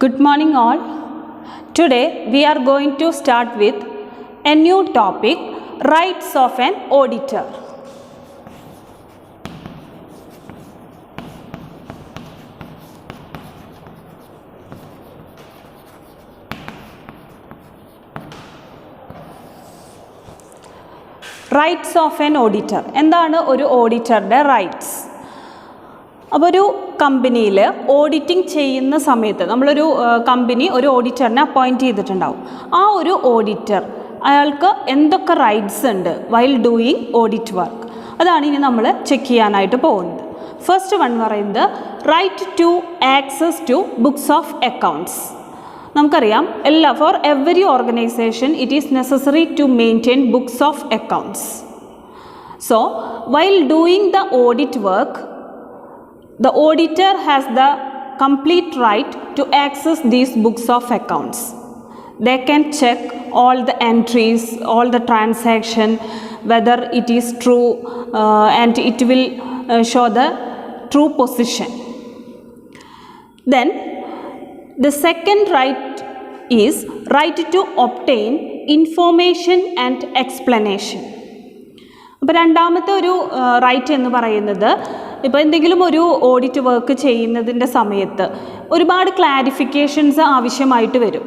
Good morning all. Today we are going to start with a new topic, rights of an auditor. Rights of an auditor. എന്താണ് ഒരു ഓഡിറ്ററുടെ rights? അപ്പോൾ ഒരു കമ്പനിയിൽ auditing ചെയ്യുന്ന സമയത്ത് നമ്മളൊരു കമ്പനി ഒരു ഓഡിറ്ററിനെ അപ്പോയിൻറ്റ് ചെയ്തിട്ടുണ്ടാവും. ആ ഒരു ഓഡിറ്റർ അയാൾക്ക് എന്തൊക്കെ റൈറ്റ്സ് ഉണ്ട് വൈൽ ഡൂയിങ് ഓഡിറ്റ് വർക്ക്, അതാണ് ഇനി നമ്മൾ ചെക്ക് ചെയ്യാനായിട്ട് പോകുന്നത്. ഫസ്റ്റ് വൺ പറയുന്നത് right to access to books of accounts. നമുക്കറിയാം for every organisation it is necessary to maintain books of accounts. So while doing the audit work, the auditor has the complete right to access these books of accounts. They can check all the entries, all the transaction, whether it is true and it will show the true position. Then the second right is right to obtain information and explanation. അപ്പോൾ രണ്ടാമത്തെ ഒരു right എന്ന് പറയുന്നത്, ഇപ്പോൾ എന്തെങ്കിലും ഒരു audit work ചെയ്യുന്നതിൻ്റെ സമയത്ത് ഒരുപാട് ക്ലാരിഫിക്കേഷൻസ് ആവശ്യമായിട്ട് വരും.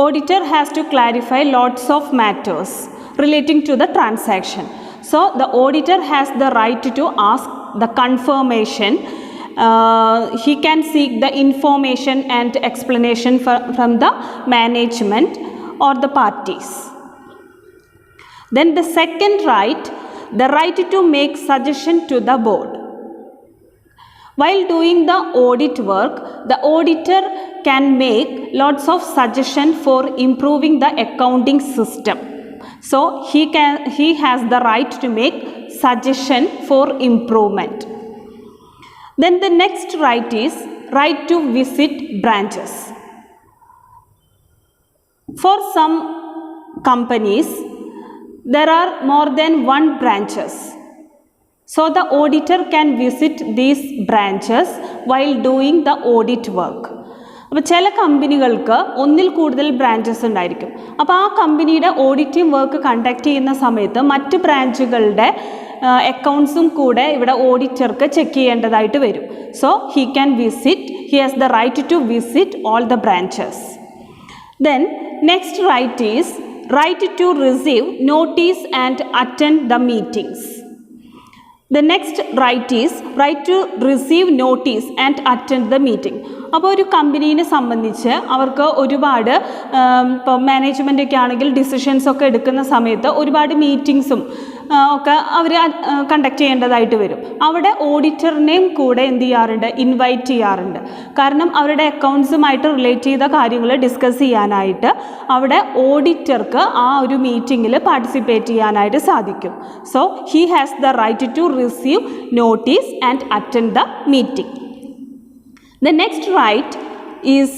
Auditor has to clarify lots of matters relating to the transaction. So the auditor has the right to ask the confirmation. He can seek the information and explanation from the management or the parties. Then the second right, the right to make suggestion to the board. While doing the audit work, the auditor can make lots of suggestion for improving the accounting system. So he has the right to make suggestion for improvement. Then the next right is right to visit branches. For some companies there are more than one branches. So the auditor can visit these branches while doing the audit work. അപ്പോൾ ചില കമ്പനികൾക്ക് ഒന്നിൽ കൂടുതൽ branches ഉണ്ടായിരിക്കും. അപ്പോൾ ആ കമ്പനിയുടെ auditing work conduct ചെയ്യുന്ന സമയത്ത് മറ്റ് ബ്രാഞ്ചുകളുടെ അക്കൗണ്ട്സും കൂടെ ഇവിടെ ഓഡിറ്റർക്ക് ചെക്ക് ചെയ്യേണ്ടതായിട്ട് വരും. So he has the right to visit all the branches. Then next right is right to receive notice and attend the meetings. The next right is right to receive notice and attend the meeting. അപ്പോൾ ഒരു കമ്പനീനെ സംബന്ധിച്ച് അവർക്ക് ഒരുപാട് ഇപ്പോൾ മാനേജ്മെൻറ്റൊക്കെ ആണെങ്കിൽ ഡിസിഷൻസൊക്കെ എടുക്കുന്ന സമയത്ത് ഒരുപാട് മീറ്റിങ്സും ഒക്കെ അവർ കണ്ടക്ട് ചെയ്യേണ്ടതായിട്ട് വരും. അവിടെ ഓഡിറ്ററിനെയും കൂടെ എന്ത് ചെയ്യാറുണ്ട്, ഇൻവൈറ്റ് ചെയ്യാറുണ്ട്. കാരണം അവരുടെ അക്കൗണ്ട്സുമായിട്ട് റിലേറ്റ് ചെയ്ത കാര്യങ്ങൾ ഡിസ്കസ് ചെയ്യാനായിട്ട് അവിടെ ഓഡിറ്റർക്ക് ആ ഒരു മീറ്റിങ്ങിൽ പാർട്ടിസിപ്പേറ്റ് ചെയ്യാനായിട്ട് സാധിക്കും. So he has the right to receive notice and attend the meeting. The next right is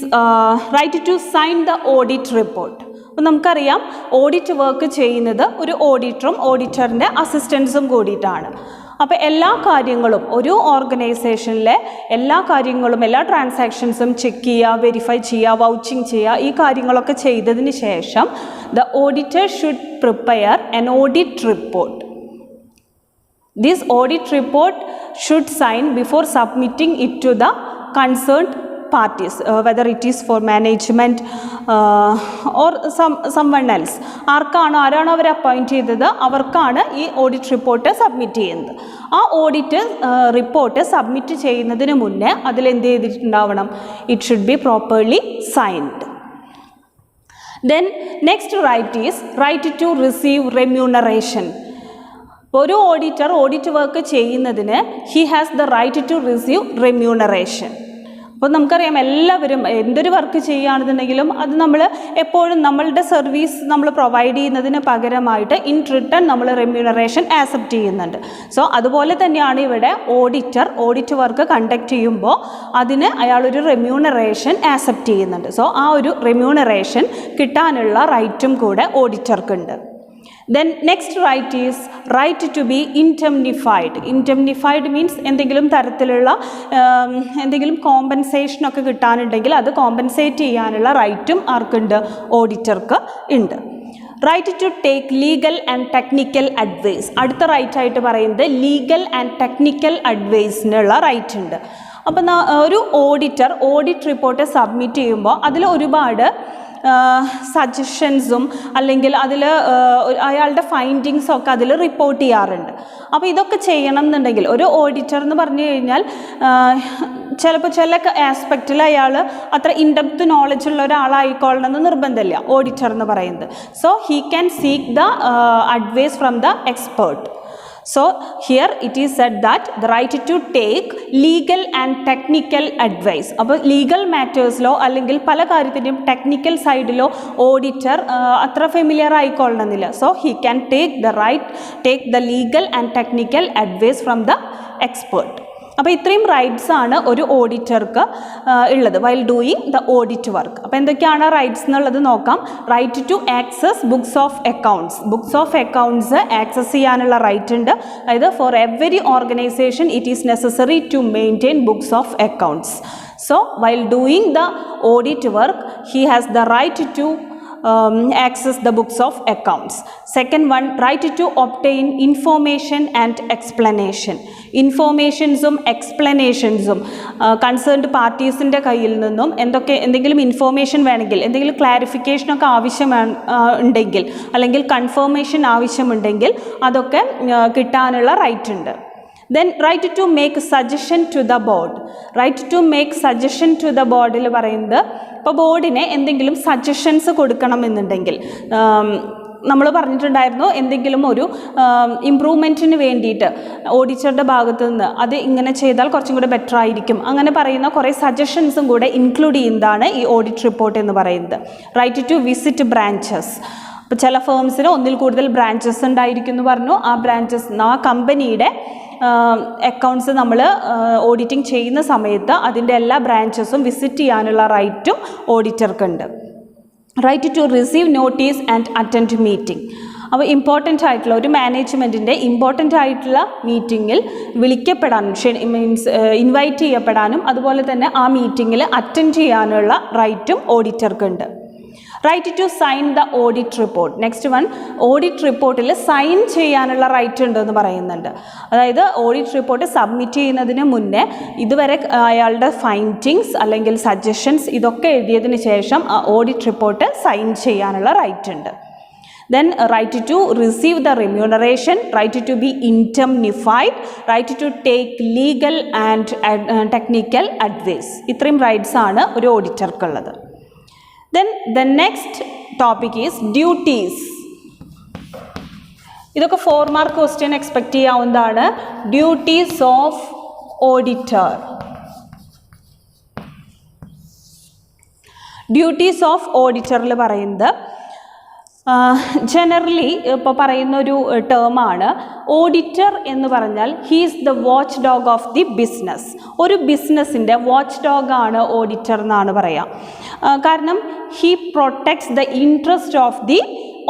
right to sign the audit report. അപ്പോൾ നമുക്കറിയാം ഓഡിറ്റ് വർക്ക് ചെയ്യുന്നത് ഒരു ഓഡിറ്ററും ഓഡിറ്ററിൻ്റെ അസിസ്റ്റൻസും കൂടിയിട്ടാണ്. അപ്പോൾ എല്ലാ കാര്യങ്ങളും ഒരു ഓർഗനൈസേഷനിലെ എല്ലാ കാര്യങ്ങളും എല്ലാ ട്രാൻസാക്ഷൻസും ചെക്ക് ചെയ്യുക, വെരിഫൈ ചെയ്യുക, വൗച്ചിങ് ചെയ്യുക, ഈ കാര്യങ്ങളൊക്കെ ചെയ്തതിന് ശേഷം the auditor should prepare an audit report. This audit report should sign before submitting it to the concerned parties, whether it is for management or someone else. ആരാണോ അവർ അപ്പോയിൻറ്റ് ചെയ്തത് അവർക്കാണ് ഈ ഓഡിറ്റ് റിപ്പോർട്ട് സബ്മിറ്റ് ചെയ്യുന്നത്. ആ audit report submit ചെയ്യുന്നതിന് മുന്നേ അതിലെന്ത് ചെയ്തിട്ടുണ്ടാവണം, it should be properly signed. Then next right is right to receive remuneration. ഒരു ഓഡിറ്റർ ഓഡിറ്റ് വർക്ക് ചെയ്യുന്നതിന് he has the right to receive remuneration. അപ്പോൾ നമുക്കറിയാം എല്ലാവരും എന്തൊരു വർക്ക് ചെയ്യുകയാണെന്നുണ്ടെങ്കിലും അത് നമ്മൾ എപ്പോഴും നമ്മളുടെ സർവീസ് നമ്മൾ പ്രൊവൈഡ് ചെയ്യുന്നതിന് പകരമായിട്ട് ഇൻ റിട്ടേൺ നമ്മൾ റെമ്യൂണറേഷൻ ആക്സെപ്റ്റ് ചെയ്യുന്നുണ്ട്. സോ അതുപോലെ തന്നെയാണ് ഇവിടെ ഓഡിറ്റ് വർക്ക് കണ്ടക്ട് ചെയ്യുമ്പോൾ അതിന് അയാളൊരു റെമ്യൂണറേഷൻ ആക്സെപ്റ്റ് ചെയ്യുന്നുണ്ട്. സോ ആ ഒരു റെമ്യൂണറേഷൻ കിട്ടാനുള്ള റൈറ്റും കൂടെ ഓഡിറ്റർക്കുണ്ട്. Then next right is right to be indemnified. Indemnified means എന്തെങ്കിലും തരത്തിലുള്ള എന്തെങ്കിലും കോമ്പൻസേഷൻ ഒക്കെ കിട്ടാനുണ്ടെങ്കിൽ അത് കോമ്പൻസേറ്റ് ചെയ്യാനുള്ള റൈറ്റും ആർക്കുണ്ട്? ഓഡിറ്റർക്ക് ഉണ്ട്. Right to take legal and technical advice. അടുത്ത റൈറ്റ് ആയിട്ട് പറയുന്നത് ലീഗൽ ആൻഡ് ടെക്നിക്കൽ അഡ്വൈസിനുള്ള റൈറ്റ് ഉണ്ട്. അപ്പം ഒരു ഓഡിറ്റർ ഓഡിറ്റ് റിപ്പോർട്ട് സബ്മിറ്റ് ചെയ്യുമ്പോൾ അതിൽ ഒരുപാട് സജഷൻസും അല്ലെങ്കിൽ അതിൽ അയാളുടെ ഫൈൻഡിങ്സൊക്കെ അതിൽ റിപ്പോർട്ട് ചെയ്യാറുണ്ട്. അപ്പോൾ ഇതൊക്കെ ചെയ്യണം എന്നുണ്ടെങ്കിൽ ഒരു ഓഡിറ്റർ എന്ന് പറഞ്ഞു കഴിഞ്ഞാൽ ചിലപ്പോൾ ചില ആസ്പെക്റ്റിൽ അയാൾ അത്ര ഇൻഡെപ്ത് നോളജ് ഉള്ള ഒരാളായിക്കൊള്ളണമെന്ന് നിർബന്ധമില്ല ഓഡിറ്റർ എന്ന് പറയുന്നത്. So he can seek the advice from the expert. So here it is said that the right to take legal and technical advice. അപ്പോൾ ലീഗൽ മാറ്റേഴ്സിലോ അല്ലെങ്കിൽ പല കാര്യത്തിൻ്റെയും ടെക്നിക്കൽ സൈഡിലോ ഓഡിറ്റർ അത്ര ഫെമിലിയർ ആയിക്കൊള്ളണമെന്നില്ല. So he can take the legal and technical advice from the expert. അപ്പോൾ ഇത്രയും റൈറ്റ്സ് ആണ് ഒരു ഓഡിറ്റർക്ക് ഉള്ളത് while doing the audit work. അപ്പോൾ എന്തൊക്കെയാണ് റൈറ്റ്സ് എന്നുള്ളത് നോക്കാം. Right to access books of accounts. Books of accounts access ചെയ്യാനുള്ള റൈറ്റ് ഉണ്ട്. അതായത് for every organisation it is necessary to maintain books of accounts. So while doing the audit work he has the right to access the books of accounts. Second one, right to obtain information and explanation. ഇൻഫോർമേഷൻസും എക്സ്പ്ലനേഷൻസും concerned പാർട്ടീസിൻ്റെ കയ്യിൽ നിന്നും എന്തെങ്കിലും information വേണമെങ്കിൽ എന്തെങ്കിലും ക്ലാരിഫിക്കേഷനൊക്കെ ഉണ്ടെങ്കിൽ അല്ലെങ്കിൽ കൺഫർമേഷൻ ആവശ്യമുണ്ടെങ്കിൽ അതൊക്കെ കിട്ടാനുള്ള റൈറ്റ് ഉണ്ട്. Then right to make suggestion to the board. Right to make suggestion to the boardൽ പറയുന്നത് ഇപ്പോൾ ബോർഡിനെ എന്തെങ്കിലും സജഷൻസ് കൊടുക്കണമെന്നുണ്ടെങ്കിൽ നമ്മൾ പറഞ്ഞിട്ടുണ്ടായിരുന്നു എന്തെങ്കിലും ഒരു ഇമ്പ്രൂവ്മെൻറ്റിന് വേണ്ടിയിട്ട് ഓഡിറ്ററുടെ ഭാഗത്തു നിന്ന് അത് ഇങ്ങനെ ചെയ്താൽ കുറച്ചും കൂടെ ബെറ്റർ ആയിരിക്കും അങ്ങനെ പറയുന്ന കുറേ സജഷൻസും കൂടെ ഇൻക്ലൂഡ് ചെയ്യുന്നതാണ് ഈ ഓഡിറ്റ് റിപ്പോർട്ട് എന്ന് പറയുന്നത്. Right to visit branches. ഇപ്പോൾ ചില ഫേംസിന് ഒന്നിൽ കൂടുതൽ ബ്രാഞ്ചസ് ഉണ്ടായിരിക്കും എന്ന് പറഞ്ഞു. ആ ബ്രാഞ്ചസ് ആ കമ്പനിയുടെ അക്കൗണ്ട്സ് നമ്മൾ ഓഡിറ്റിംഗ് ചെയ്യുന്ന സമയത്ത് അതിൻ്റെ എല്ലാ ബ്രാഞ്ചസും വിസിറ്റ് ചെയ്യാനുള്ള റൈറ്റും ഓഡിറ്റർക്കുണ്ട്. Right to receive notice and attend meeting. അപ്പോൾ ഇമ്പോർട്ടൻ്റ് ആയിട്ടുള്ള ഒരു മാനേജ്മെൻറ്റിൻ്റെ ഇമ്പോർട്ടൻ്റ് ആയിട്ടുള്ള മീറ്റിങ്ങിൽ വിളിക്കപ്പെടാനും ഇൻവൈറ്റ് ചെയ്യപ്പെടാനും അതുപോലെ തന്നെ ആ മീറ്റിങ്ങിൽ അറ്റൻഡ് ചെയ്യാനുള്ള റൈറ്റും ഓഡിറ്റർക്കുണ്ട്. Right to sign the audit report. Next one, audit റിപ്പോർട്ടിൽ സൈൻ ചെയ്യാനുള്ള റൈറ്റ് ഉണ്ടെന്ന് പറയുന്നുണ്ട്. അതായത് ഓഡിറ്റ് റിപ്പോർട്ട് സബ്മിറ്റ് ചെയ്യുന്നതിന് മുന്നേ ഇതുവരെ അയാളുടെ ഫൈൻഡിങ്സ് അല്ലെങ്കിൽ സജഷൻസ് ഇതൊക്കെ എഴുതിയതിന് ശേഷം ആ ഓഡിറ്റ് റിപ്പോർട്ട് സൈൻ ചെയ്യാനുള്ള റൈറ്റ് ഉണ്ട്. Then right to receive the remuneration, right to be indemnified, right to take legal and technical advice. ഇത്രയും റൈറ്റ്സ് ആണ് ഒരു ഓഡിറ്റർക്കുള്ളത്. Then the next topic is duties. ഇതൊക്കെ 4 മാർക്ക് ക്വസ്റ്റ്യൻ എക്സ്പെക്റ്റ് ചെയ്യാവുന്നതാണ്. Duties of auditor. Duties of ഓഡിറ്ററിൽ പറയുന്നത് generally ഇപ്പോൾ പറയുന്നൊരു ടേമാണ് ഓഡിറ്റർ എന്ന് പറഞ്ഞാൽ he's the watch dog of the business. ഒരു ബിസിനസ്സിൻ്റെ വാച്ച് ഡോഗാണ് ഓഡിറ്റർ എന്നാണ് പറയുക. കാരണം he protects the interest of the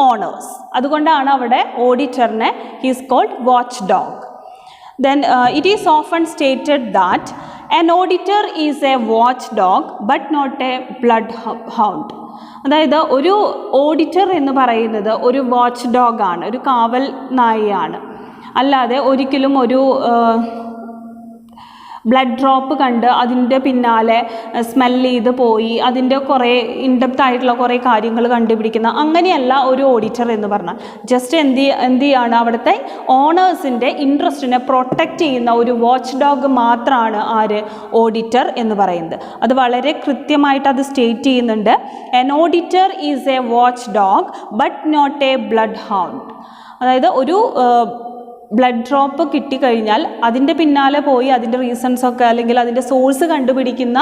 owners. അതുകൊണ്ടാണ് അവിടെ ഓഡിറ്ററിനെ he's called watch dog. Then it is often stated that an auditor is a watchdog but not a bloodhound. അതായത് ഒരു ഓഡിറ്റർ എന്ന് പറയുന്നത് ഒരു വാച്ച് ഡോഗാണ്, ഒരു കാവൽ നായയാണ്. അല്ലാതെ ഒരിക്കലും ഒരു ബ്ലഡ് ഡ്രോപ്പ് കണ്ട് അതിൻ്റെ പിന്നാലെ സ്മെല്ല് ചെയ്ത് പോയി അതിൻ്റെ കുറേ ഇൻഡെപ്ത് ആയിട്ടുള്ള കുറേ കാര്യങ്ങൾ കണ്ടുപിടിക്കുന്ന അങ്ങനെയല്ല ഒരു ഓഡിറ്റർ എന്ന് പറഞ്ഞാൽ. ജസ്റ്റ് എന്ത് ചെയ്യാണ്, അവിടുത്തെ ഓണേഴ്സിൻ്റെ ഇൻട്രസ്റ്റിനെ പ്രൊട്ടക്റ്റ് ചെയ്യുന്ന ഒരു വാച്ച് ഡോഗ് മാത്രമാണ് ആര്, ഓഡിറ്റർ എന്ന് പറയുന്നത്. അത് വളരെ കൃത്യമായിട്ട് അത് സ്റ്റേറ്റ് ചെയ്യുന്നുണ്ട്. An auditor is a watch dog but not a blood hound. അതായത് ഒരു ബ്ലഡ് ഡ്രോപ്പ് കിട്ടിക്കഴിഞ്ഞാൽ അതിൻ്റെ പിന്നാലെ പോയി അതിൻ്റെ റീസൺസൊക്കെ അല്ലെങ്കിൽ അതിൻ്റെ സോഴ്സ് കണ്ടുപിടിക്കുന്ന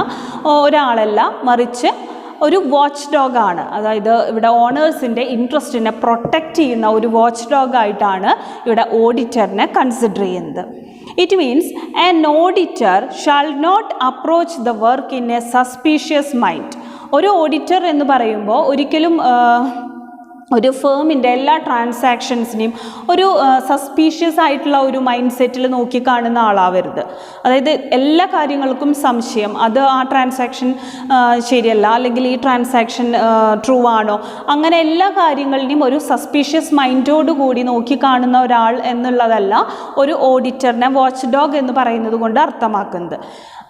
ഒരാളല്ല, മറിച്ച് ഒരു വാച്ച് ഡോഗാണ്. അതായത് ഇവിടെ ഓണേഴ്സിൻ്റെ ഇൻട്രസ്റ്റിനെ പ്രൊട്ടക്റ്റ് ചെയ്യുന്ന ഒരു വാച്ച് ഡോഗായിട്ടാണ് ഇവിടെ ഓഡിറ്ററിനെ കൺസിഡർ ചെയ്യുന്നത്. It means an auditor shall not approach the work in a suspicious mind. ഒരു ഓഡിറ്റർ എന്ന് പറയുമ്പോൾ ഒരിക്കലും ഒരു ഫേമിൻ്റെ എല്ലാ ട്രാൻസാക്ഷൻസിനെയും ഒരു സസ്പീഷ്യസ് ആയിട്ടുള്ള ഒരു മൈൻഡ് സെറ്റിൽ നോക്കിക്കാണുന്ന ആളാവരുത്. അതായത് എല്ലാ കാര്യങ്ങൾക്കും സംശയം, അത് ആ ട്രാൻസാക്ഷൻ ശരിയല്ല, അല്ലെങ്കിൽ ഈ ട്രാൻസാക്ഷൻ ട്രൂ ആണോ, അങ്ങനെ എല്ലാ കാര്യങ്ങളിനെയും ഒരു സസ്പീഷ്യസ് മൈൻഡോട് കൂടി നോക്കിക്കാണുന്ന ഒരാൾ എന്നുള്ളതല്ല ഒരു ഓഡിറ്ററിനെ വാച്ച് ഡോഗ് എന്ന് പറയുന്നത് കൊണ്ട് അർത്ഥമാക്കുന്നത്.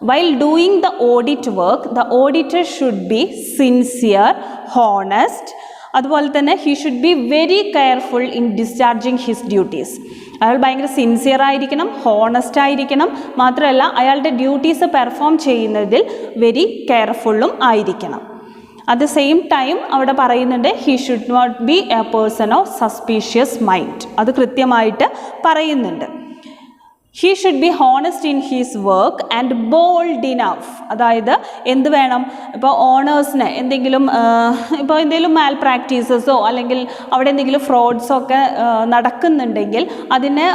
While doing the audit work, the auditor should be sincere, honest. അതുപോലെ തന്നെ he should be very careful in discharging his duties. അയാൾ ഭയങ്കര സിൻസിയർ ആയിരിക്കണം, ഹോണസ്റ്റ് ആയിരിക്കണം, മാത്രമല്ല അയാളുടെ ഡ്യൂട്ടീസ് പെർഫോം ചെയ്യുന്നതിൽ വെരി കെയർഫുള്ളും ആയിരിക്കണം. അറ്റ് ദ സെയിം ടൈം അവിടെ പറയുന്നുണ്ട് he should not be a person of suspicious mind. അത് കൃത്യമായിട്ട് പറയുന്നുണ്ട്. He should be honest in his work and bold enough. അതായത് എന്ത് വേണം, ഇപ്പോൾ ഓണേഴ്സിന് എന്തെങ്കിലും മാൽ പ്രാക്ടീസസോ അല്ലെങ്കിൽ അവിടെ എന്തെങ്കിലും ഫ്രോഡ്സോ ഒക്കെ നടക്കുന്നുണ്ടെങ്കിൽ അതിനെ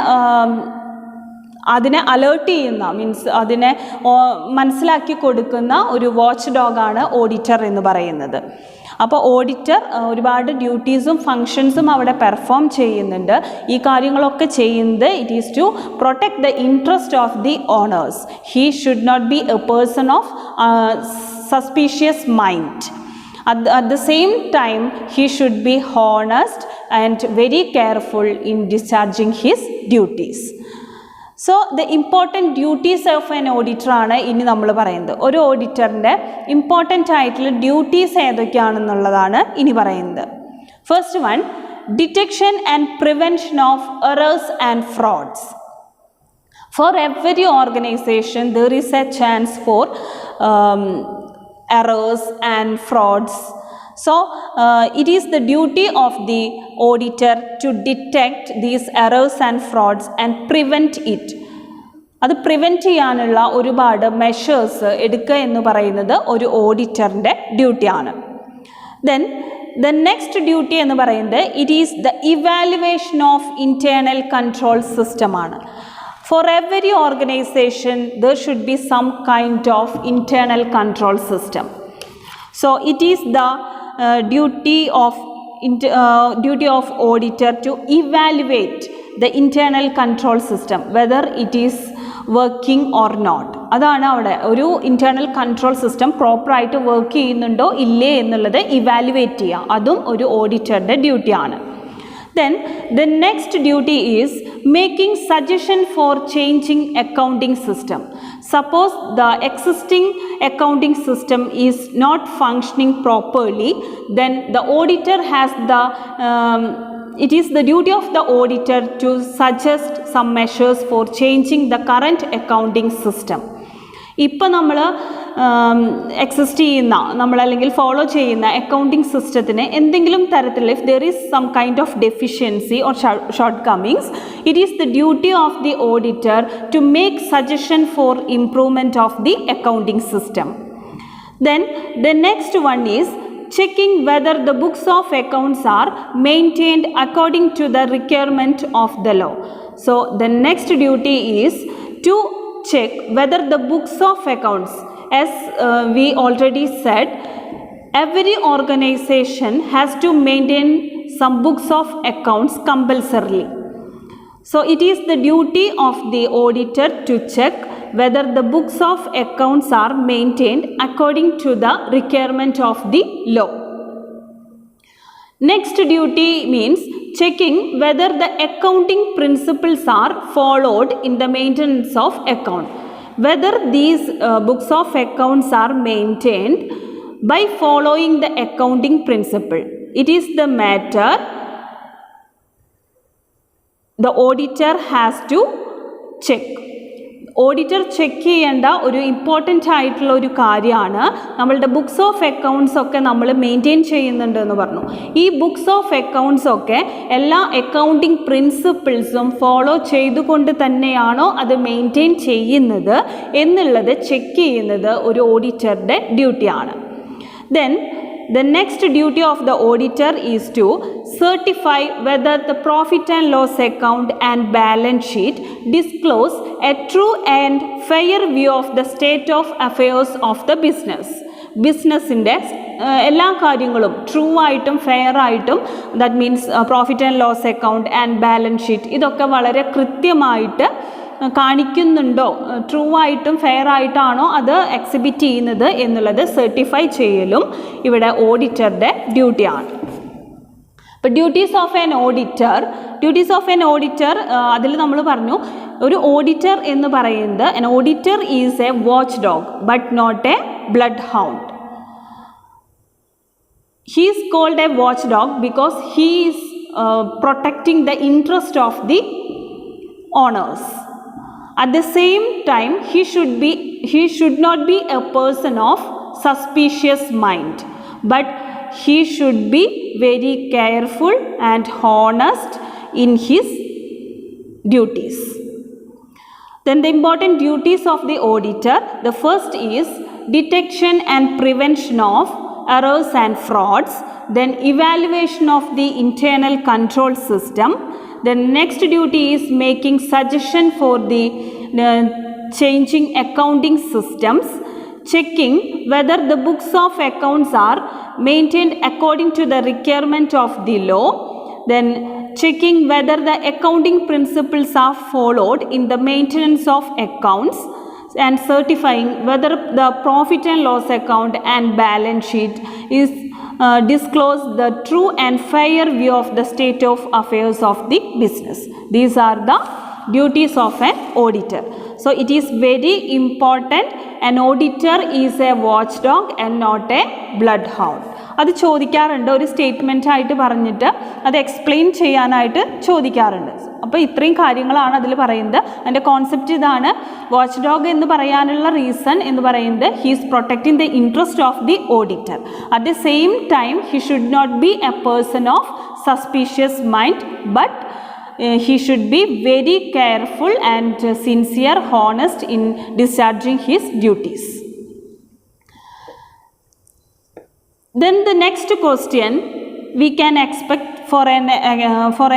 അലേർട്ട് ചെയ്യുന്ന, മീൻസ് അതിനെ മനസ്സിലാക്കി കൊടുക്കുന്ന ഒരു വാച്ച് ഡോഗാണ് ഓഡിറ്റർ എന്ന് പറയുന്നത്. അപ്പോൾ ഓഡിറ്റർ ഒരുപാട് ഡ്യൂട്ടീസും ഫങ്ഷൻസും അവിടെ പെർഫോം ചെയ്യുന്നുണ്ട്. ഈ കാര്യങ്ങളൊക്കെ ചെയ്യുന്നത് it is to protect the interest of the owners. He should not be a person of suspicious mind. At the same time, he should be honest and very careful in discharging his duties. So the important duties of an auditor ആണ് ഇനി നമ്മൾ പറയുന്നത്. ഒരു ഓഡിറ്ററിൻ്റെ important ആയിട്ടുള്ള duties ഏതൊക്കെയാണെന്നുള്ളതാണ് ഇനി പറയുന്നത്. First one, detection and prevention of errors and fruits. For every organization, there is a chance for errors and frauds. So, it is the duty of the auditor to detect these errors and frauds and prevent it. അത് prevent ചെയ്യാനുള്ള ഒരുപാട് measures എടുക്കുക എന്ന് പറയുന്നത് ഒരു ഓഡിറ്ററിൻ്റെ ഡ്യൂട്ടിയാണ്. Then the next duty എന്ന് പറയുന്നത് it is the evaluation of internal control സിസ്റ്റമാണ്. For every organization, there should be some kind of internal control system. So, it is the duty of auditor to evaluate the internal control system, whether it is working or not. അതാണ് അവിടെ ഒരു internal control system പ്രോപ്പറായിട്ട് work ചെയ്യുന്നുണ്ടോ ഇല്ലേ എന്നുള്ളത് evaluate ചെയ്യുക. അതും ഒരു ഓഡിറ്ററുടെ ഡ്യൂട്ടിയാണ്. Then the next duty is making suggestion for changing accounting system. Suppose the existing accounting system is not functioning properly, then the auditor has it is the duty of the auditor to suggest some measures for changing the current accounting system. ഇപ്പോൾ നമ്മൾ exist ചെയ്യുന്ന അല്ലെങ്കിൽ follow ചെയ്യുന്ന accounting സിസ്റ്റത്തിന് എന്തെങ്കിലും തരത്തിലുള്ള if there is some kind of deficiency or shortcomings, it is the duty of the auditor to make suggestion for improvement of the accounting system. Then the next one is checking whether the books of accounts are maintained according to the requirement of the law. So the next duty is to check whether the books of accounts, as we already said, every organization has to maintain some books of accounts compulsorily. So it is the duty of the auditor to check whether the books of accounts are maintained according to the requirement of the law. Next duty means checking whether the accounting principles are followed in the maintenance of account. Whether these books of accounts are maintained by following the accounting principle. It is the matter the auditor has to check. Auditor check ചെയ്യേണ്ട ഒരു important ആയിട്ടുള്ള ഒരു കാര്യമാണ് നമ്മളുടെ books of accounts ഒക്കെ നമ്മൾ maintain ചെയ്യുന്നുണ്ട് എന്ന് പറഞ്ഞു. ഈ ബുക്സ് ഓഫ് അക്കൗണ്ട്സ് ഒക്കെ എല്ലാ അക്കൗണ്ടിങ് പ്രിൻസിപ്പിൾസും ഫോളോ ചെയ്തുകൊണ്ട് തന്നെയാണോ അത് മെയിൻറ്റെയിൻ ചെയ്യുന്നത് എന്നുള്ളത് ചെക്ക് ചെയ്യുന്നത് ഒരു ഓഡിറ്ററുടെ ഡ്യൂട്ടിയാണ്. Then the next duty of the auditor is to certify whether the profit and loss account and balance sheet disclose a true and fair view of the state of affairs of the business. ബിസിനസ്സിൻ്റെ എല്ലാ കാര്യങ്ങളും true ആയിട്ടും fair ആയിട്ടും, that means profit and loss account and balance sheet, ഇതൊക്കെ വളരെ കൃത്യമായിട്ട് കാണിക്കുന്നുണ്ടോ, true ആയിട്ടും fair ആയിട്ടാണോ അത് എക്സിബിറ്റ് ചെയ്യുന്നത് എന്നുള്ളത് സർട്ടിഫൈ ചെയ്യലും ഇവിടെ ഓഡിറ്ററുടെ ഡ്യൂട്ടിയാണ്. അപ്പോൾ ഡ്യൂട്ടീസ് ഓഫ് ആൻ ഓഡിറ്റർ അതിൽ നമ്മൾ പറഞ്ഞു, ഒരു ഓഡിറ്റർ എന്ന് പറയുന്നത്, an auditor is a watchdog but not a bloodhound. He is called a watchdog because he is protecting the interest of the owners. At the same time, he should not be a person of suspicious mind, but he should be very careful and honest in his duties. Then the important duties of the auditor, the first is detection and prevention of errors and frauds, then evaluation of the internal control system. The next duty is making suggestion for the changing accounting systems, checking whether the books of accounts are maintained according to the requirement of the law, then checking whether the accounting principles are followed in the maintenance of accounts, and certifying whether the profit and loss account and balance sheet is disclose the true and fair view of the state of affairs of the business. These are the duties of an auditor. So it is very important, an auditor is a watchdog and not a bloodhound. അത് ചോദിക്കാറുണ്ട്, ഒരു statement ആയിട്ട് പറഞ്ഞിട്ട് അത് explain ചെയ്യാനായിട്ട് ചോദിക്കാറുണ്ട്. അപ്പോൾ ഇത്രയും കാര്യങ്ങളാണ് അതിൽ പറയുന്നത്. അതിൻ്റെ കോൺസെപ്റ്റ് ഇതാണ്. വാച്ച് ഡോഗ് എന്ന് പറയാനുള്ള റീസൺ എന്ന് പറയുന്നത്, he is protecting the interest of the auditor. At the same time he should not be a person of suspicious mind, but he should be very careful and sincere, honest in discharging his duties. Then the next question we can expect for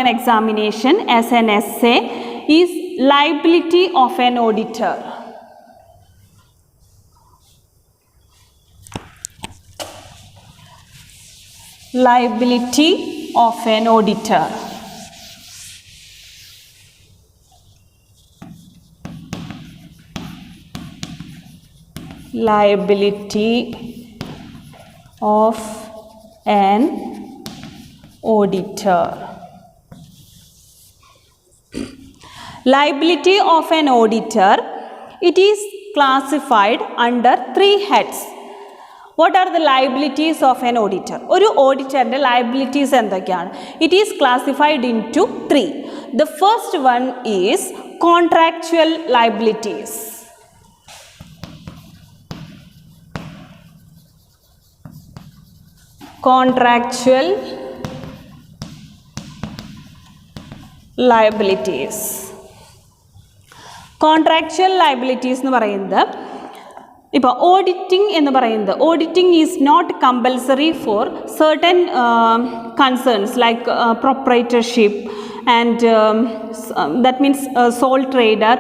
an examination as an essay is liability of an auditor. Liability of an auditor. Liability of an auditor. Liability of an auditor, it is classified under 3 heads. What are the liabilities of an auditor? ഒരു ഓഡിറ്ററിൻ്റെ liabilities എന്തൊക്കെയാണ്? It is classified into 3. The first one is contractual liabilities. Contractual liabilities. Contractual liabilities എന്ന് പറയുന്നത്, ഇപ്പോൾ auditing എന്ന് പറയുന്നത്, auditing is not compulsory for certain concerns like proprietorship and that means sole trader,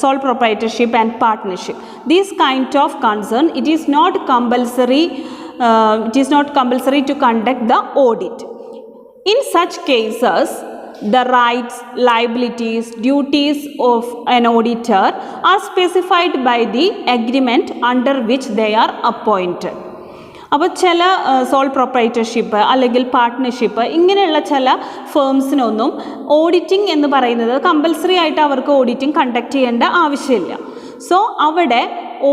sole proprietorship and partnership. These kind of concern, it is not compulsory to conduct the audit. In such cases, the rights, liabilities, duties of an auditor are specified by the agreement under which they are appointed. അപ്പോൾ ചില soul proprietorship അല്ലെങ്കിൽ partnership ഇങ്ങനെയുള്ള ചില ഫേംസിനൊന്നും auditing എന്ന് പറയുന്നത് compulsory ആയിട്ട് അവർക്ക് auditing conduct ചെയ്യേണ്ട ആവശ്യമില്ല. സോ അവിടെ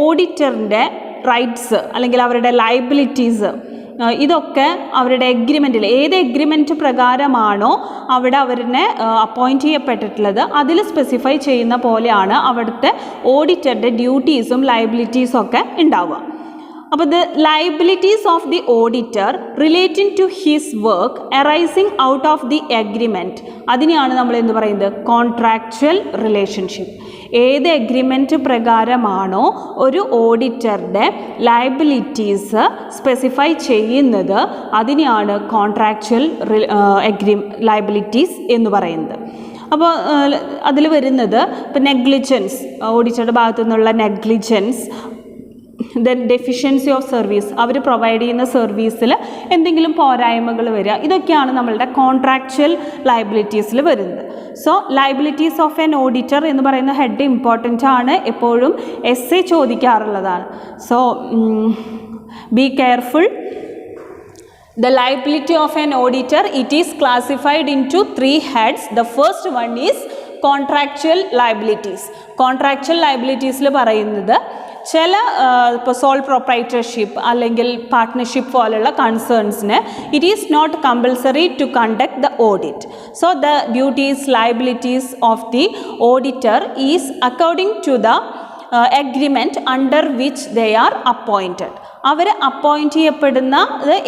ഓഡിറ്ററിൻ്റെ റൈറ്റ്സ് അല്ലെങ്കിൽ അവരുടെ ലയബിലിറ്റീസ് ഇതൊക്കെ അവരുടെ എഗ്രിമെൻറ്റിൽ, ഏത് എഗ്രിമെൻറ്റ് പ്രകാരമാണോ അവിടെ അവരിനെ അപ്പോയിൻറ്റ് ചെയ്യപ്പെട്ടിട്ടുള്ളത് അതിൽ സ്പെസിഫൈ ചെയ്യുന്ന പോലെയാണ് അവിടുത്തെ ഓഡിറ്ററുടെ ഡ്യൂട്ടീസും ലയബിലിറ്റീസും ഒക്കെ ഉണ്ടാവുക. അപ്പോൾ the liabilities of the auditor relating to his work arising out of the agreement, അതിനെയാണ് നമ്മൾ എന്ത് പറയുന്നത്, കോൺട്രാക്ച്വൽ റിലേഷൻഷിപ്പ്. ഏത് എഗ്രിമെൻറ്റ് പ്രകാരമാണോ ഒരു ഓഡിറ്ററുടെ ലയബിലിറ്റീസ് സ്പെസിഫൈ ചെയ്യുന്നത് അതിനെയാണ് കോൺട്രാക്ച്വൽ ലയബിലിറ്റീസ് എന്ന് പറയുന്നത്. അപ്പോൾ അതിൽ വരുന്നത് ഇപ്പോൾ നെഗ്ലിജൻസ്, ഓഡിറ്ററുടെ ഭാഗത്തു നിന്നുള്ള negligence, then deficiency of service, അവർ പ്രൊവൈഡ് ചെയ്യുന്ന സർവീസിൽ എന്തെങ്കിലും പോരായ്മകൾ വരിക, ഇതൊക്കെയാണ് നമ്മളുടെ കോൺട്രാക്ച്വൽ ലയബിലിറ്റീസിൽ വരുന്നത്. So liabilities of an auditor എന്ന് പറയുന്ന ഹെഡ് ഇമ്പോർട്ടൻ്റ് ആണ്, എപ്പോഴും എസ്സേ ചോദിക്കാറുള്ളതാണ്. So be careful. The liability of an auditor, it is classified into 3 heads. The first one is contractual liabilities. Contractual liabilitiesൽ പറയുന്നത് ചില ഇപ്പോൾ സോൾ പ്രൊപ്രൈറ്റർഷിപ്പ് അല്ലെങ്കിൽ പാർട്ട്ണർഷിപ്പ് പോലുള്ള കൺസേൺസിന് it is not compulsory to conduct the audit. So the duties liabilities of the auditor is according to the agreement under which they are appointed. അവർ appoint ചെയ്യപ്പെടുന്ന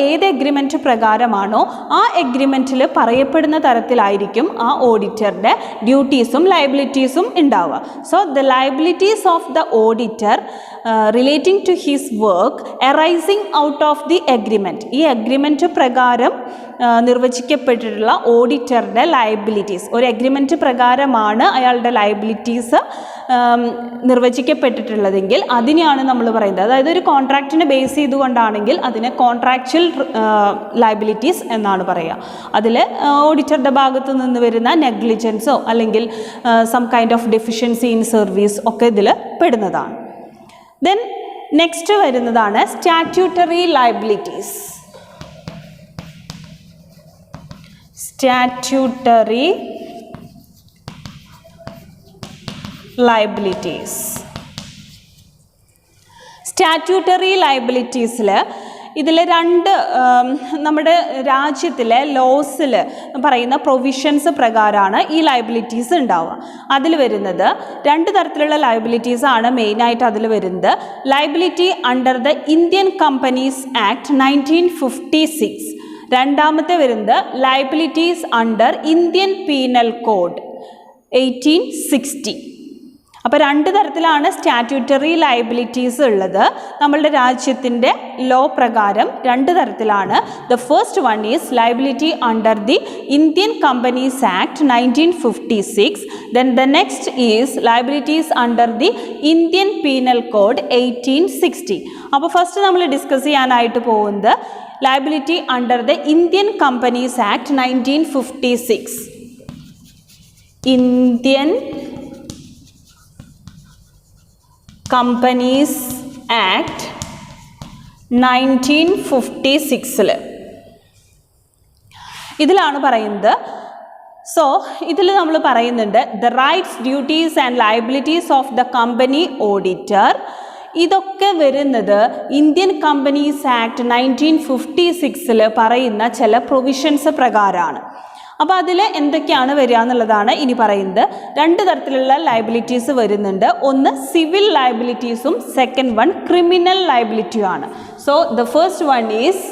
ഏത് എഗ്രിമെൻറ്റ് പ്രകാരമാണോ ആ എഗ്രിമെൻറ്റിൽ പറയപ്പെടുന്ന തരത്തിലായിരിക്കും ആ ഓഡിറ്ററുടെ ഡ്യൂട്ടീസും ലയബിലിറ്റീസും ഉണ്ടാവുക. So the liabilities of the auditor relating to his work arising out of the agreement, ഈ എഗ്രിമെൻറ്റ് പ്രകാരം നിർവചിക്കപ്പെട്ടിട്ടുള്ള ഓഡിറ്ററുടെ ലയബിലിറ്റീസ്, ഒരു എഗ്രിമെൻറ്റ് പ്രകാരമാണ് അയാളുടെ ലയബിലിറ്റീസ് നിർവചിക്കപ്പെട്ടിട്ടുള്ളതെങ്കിൽ അതിനെയാണ് നമ്മൾ പറയുന്നത്. അതായത് ഒരു കോൺട്രാക്റ്റിനെ ബേസ് ചെയ്തുകൊണ്ടാണെങ്കിൽ അതിനെ കോൺട്രാക്ച്വൽ ലയബിലിറ്റീസ് എന്നാണ് പറയുക. അതിൽ ഓഡിറ്ററുടെ ഭാഗത്തു നിന്ന് വരുന്ന നെഗ്ലിജൻസോ അല്ലെങ്കിൽ some kind of deficiency in service ഒക്കെ ഇതിൽ പെടുന്നതാണ്. ദെൻ നെക്സ്റ്റ് വരുന്നതാണ് statutory liabilities. Statutory liabilities. Statutory liabilitiesൽ ഇതിൽ രണ്ട് നമ്മുടെ രാജ്യത്തിലെ ലോസിൽ പറയുന്ന പ്രൊവിഷൻസ് പ്രകാരമാണ് ഈ ലയബിലിറ്റീസ് ഉണ്ടാവുക. അതിൽ വരുന്നത് രണ്ട് തരത്തിലുള്ള ലയബിലിറ്റീസ് ആണ് മെയിനായിട്ട് അതിൽ വരുന്നത്. Liability under the Indian companies act 1956. രണ്ടാമത്തെ വരുന്നത് liabilities under Indian penal code 1860. അപ്പോൾ രണ്ട് തരത്തിലാണ് സ്റ്റാറ്റ്യൂട്ടറി ലയബിലിറ്റീസ് ഉള്ളത്. നമ്മളുടെ രാജ്യത്തിൻ്റെ ലോ പ്രകാരം രണ്ട് തരത്തിലാണ്. The first one is liability under the Indian companies act 1956. Then the next is liabilities under the Indian penal code 1860. അപ്പോൾ ഫസ്റ്റ് നമ്മൾ ഡിസ്കസ് ചെയ്യാനായിട്ട് പോകുന്നത് liability under the Indian companies act 1956. Indian companies act 1956 ഇതിലാണ് പറയുന്നത്. So ഇതിൽ നമ്മൾ പറയുന്നുണ്ട് the rights, duties and liabilities of the company auditor. ഇതൊക്കെ വരുന്നത് ഇന്ത്യൻ കമ്പനീസ് ആക്ട് 1956 പറയുന്ന ചില പ്രൊവിഷൻസ് പ്രകാരമാണ്. അപ്പോൾ അതിൽ എന്തൊക്കെയാണ് വരിക എന്നുള്ളതാണ് ഇനി പറയുന്നത്. രണ്ട് തരത്തിലുള്ള ലയബിലിറ്റീസ് വരുന്നുണ്ട്. ഒന്ന് സിവിൽ ലയബിലിറ്റീസും സെക്കൻഡ് വൺ ക്രിമിനൽ ലയബിലിറ്റിയുമാണ്. So the first one is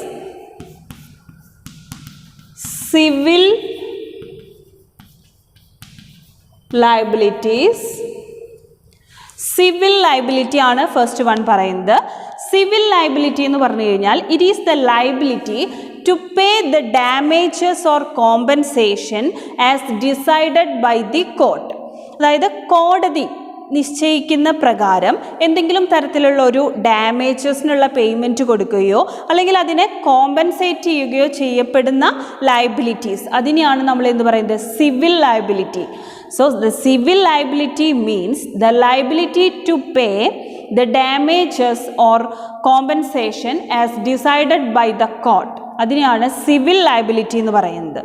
civil liabilities. Civil liability ആണ് ഫസ്റ്റ് വൺ പറയുന്നത്. സിവിൽ ലയബിലിറ്റി എന്ന് പറഞ്ഞു കഴിഞ്ഞാൽ it is the liability to pay the damages or compensation as decided by the court. അതായത് കോടതി നിശ്ചയിക്കുന്ന പ്രകാരം എന്തെങ്കിലും തരത്തിലുള്ള ഒരു ഡാമേജസിനുള്ള പേയ്മെൻറ്റ് കൊടുക്കുകയോ അല്ലെങ്കിൽ അതിനെ കോമ്പൻസേറ്റ് ചെയ്യുകയോ ചെയ്യപ്പെടുന്ന ലയബിലിറ്റീസ്, അതിനെയാണ് നമ്മൾ എന്ത് പറയുന്നത്, civil liability. So the civil liability means the liability to pay the damages or compensation as decided by the court. അതിനെയാണ് സിവിൽ ലയബിലിറ്റി എന്ന് പറയുന്നത്.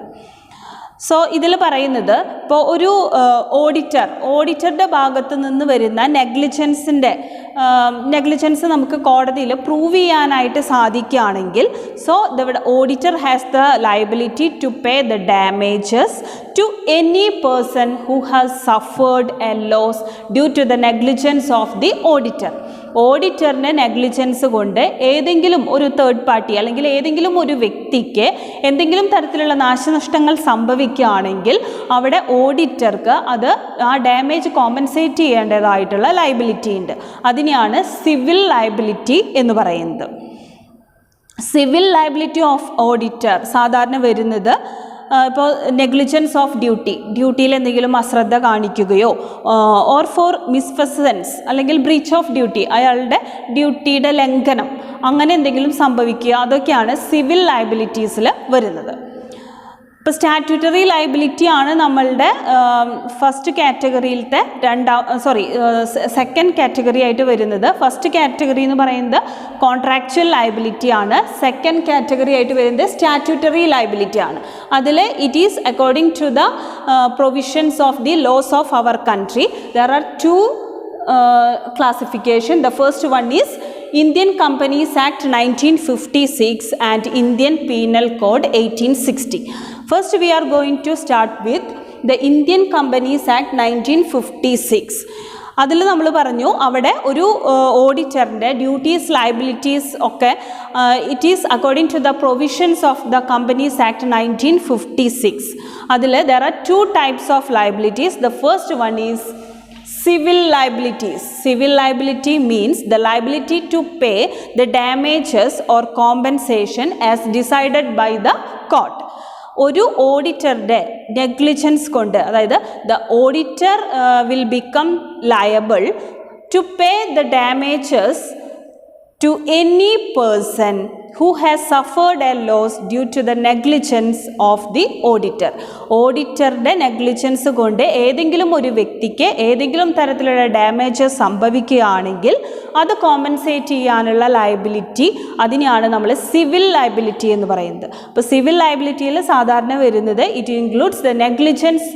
സോ ഇതിൽ പറയുന്നത് ഇപ്പോൾ ഒരു ഓഡിറ്ററുടെ ഭാഗത്ത് നിന്ന് വരുന്ന നെഗ്ലിജൻസ് നമുക്ക് കോടതിയിൽ പ്രൂവ് ചെയ്യാനായിട്ട് സാധിക്കുകയാണെങ്കിൽ so the auditor has the liability to pay the damages to any person who has suffered a loss due to the negligence of the auditor. ഓഡിറ്ററിൻ്റെ നെഗ്ലിജൻസ് കൊണ്ട് ഏതെങ്കിലും ഒരു തേർഡ് പാർട്ടി അല്ലെങ്കിൽ ഏതെങ്കിലും ഒരു വ്യക്തിക്ക് എന്തെങ്കിലും തരത്തിലുള്ള നാശനഷ്ടങ്ങൾ സംഭവിക്കുകയാണെങ്കിൽ അവിടെ ഓഡിറ്റർക്ക് ആ ഡാമേജ് കോമ്പൻസേറ്റ് ചെയ്യേണ്ടതായിട്ടുള്ള ലയബിലിറ്റി ഉണ്ട്. അതിനെയാണ് സിവിൽ ലയബിലിറ്റി എന്ന് പറയുന്നത്. സിവിൽ ലയബിലിറ്റി ഓഫ് ഓഡിറ്റർ സാധാരണ വരുന്നത് ഇപ്പോൾ നെഗ്ലിജൻസ് ഓഫ് ഡ്യൂട്ടിയിൽ എന്തെങ്കിലും അശ്രദ്ധ കാണിക്കുകയോ, ഓർ ഫോർ മിസ്ഫെസൻസ് അല്ലെങ്കിൽ ബ്രീച്ച് ഓഫ് ഡ്യൂട്ടി, അയാളുടെ ഡ്യൂട്ടിയുടെ ലംഘനം അങ്ങനെ എന്തെങ്കിലും സംഭവിക്കുക, അതൊക്കെയാണ് സിവിൽ ലയബിലിറ്റീസിൽ വരുന്നത്. ഇപ്പോൾ സ്റ്റാറ്റ്യൂട്ടറി ലയബിലിറ്റി ആണ് നമ്മളുടെ ഫസ്റ്റ് കാറ്റഗറിയിലത്തെ സെക്കൻഡ് കാറ്റഗറി ആയിട്ട് വരുന്നത്. ഫസ്റ്റ് കാറ്റഗറി എന്ന് പറയുന്നത് കോൺട്രാക്ച്വൽ ലയബിലിറ്റി ആണ്. സെക്കൻഡ് കാറ്റഗറി ആയിട്ട് വരുന്നത് സ്റ്റാറ്റ്യൂട്ടറി ലയബിലിറ്റി ആണ്. അതിൽ it is according to the provisions of the laws of our country. There are two classification. The first one is Indian Companies Act 1956 and Indian Penal Code 1860. First we are going to start with the Indian Companies Act 1956. അതിൽ നമ്മൾ പറഞ്ഞു അവിടെ ഒരു ഓഡിറ്ററിൻ്റെ duties liabilities ഒക്കെ it is according to the provisions of the companies act 1956. അതിൽ there are two types of liabilities. The first one is civil liabilities. Civil liability means the liability to pay the damages or compensation as decided by the court. ഒരു ഓഡിറ്ററുടെ negligence കൊണ്ട്, അതായത് the auditor will become liable to pay the damages to any person who has suffered a loss due to the negligence of the auditor. ഓഡിറ്ററുടെ negligence കൊണ്ട് ഏതെങ്കിലും ഒരു വ്യക്തിക്ക് ഏതെങ്കിലും തരത്തിലുള്ള ഡാമേജസ് സംഭവിക്കുകയാണെങ്കിൽ അത് കോമ്പൻസേറ്റ് ചെയ്യാനുള്ള ലയബിലിറ്റി, അതിനെയാണ് നമ്മൾ സിവിൽ ലയബിലിറ്റി എന്ന് പറയുന്നത്. അപ്പോൾ സിവിൽ ലയബിലിറ്റിയിൽ സാധാരണ വരുന്നത് it includes the negligence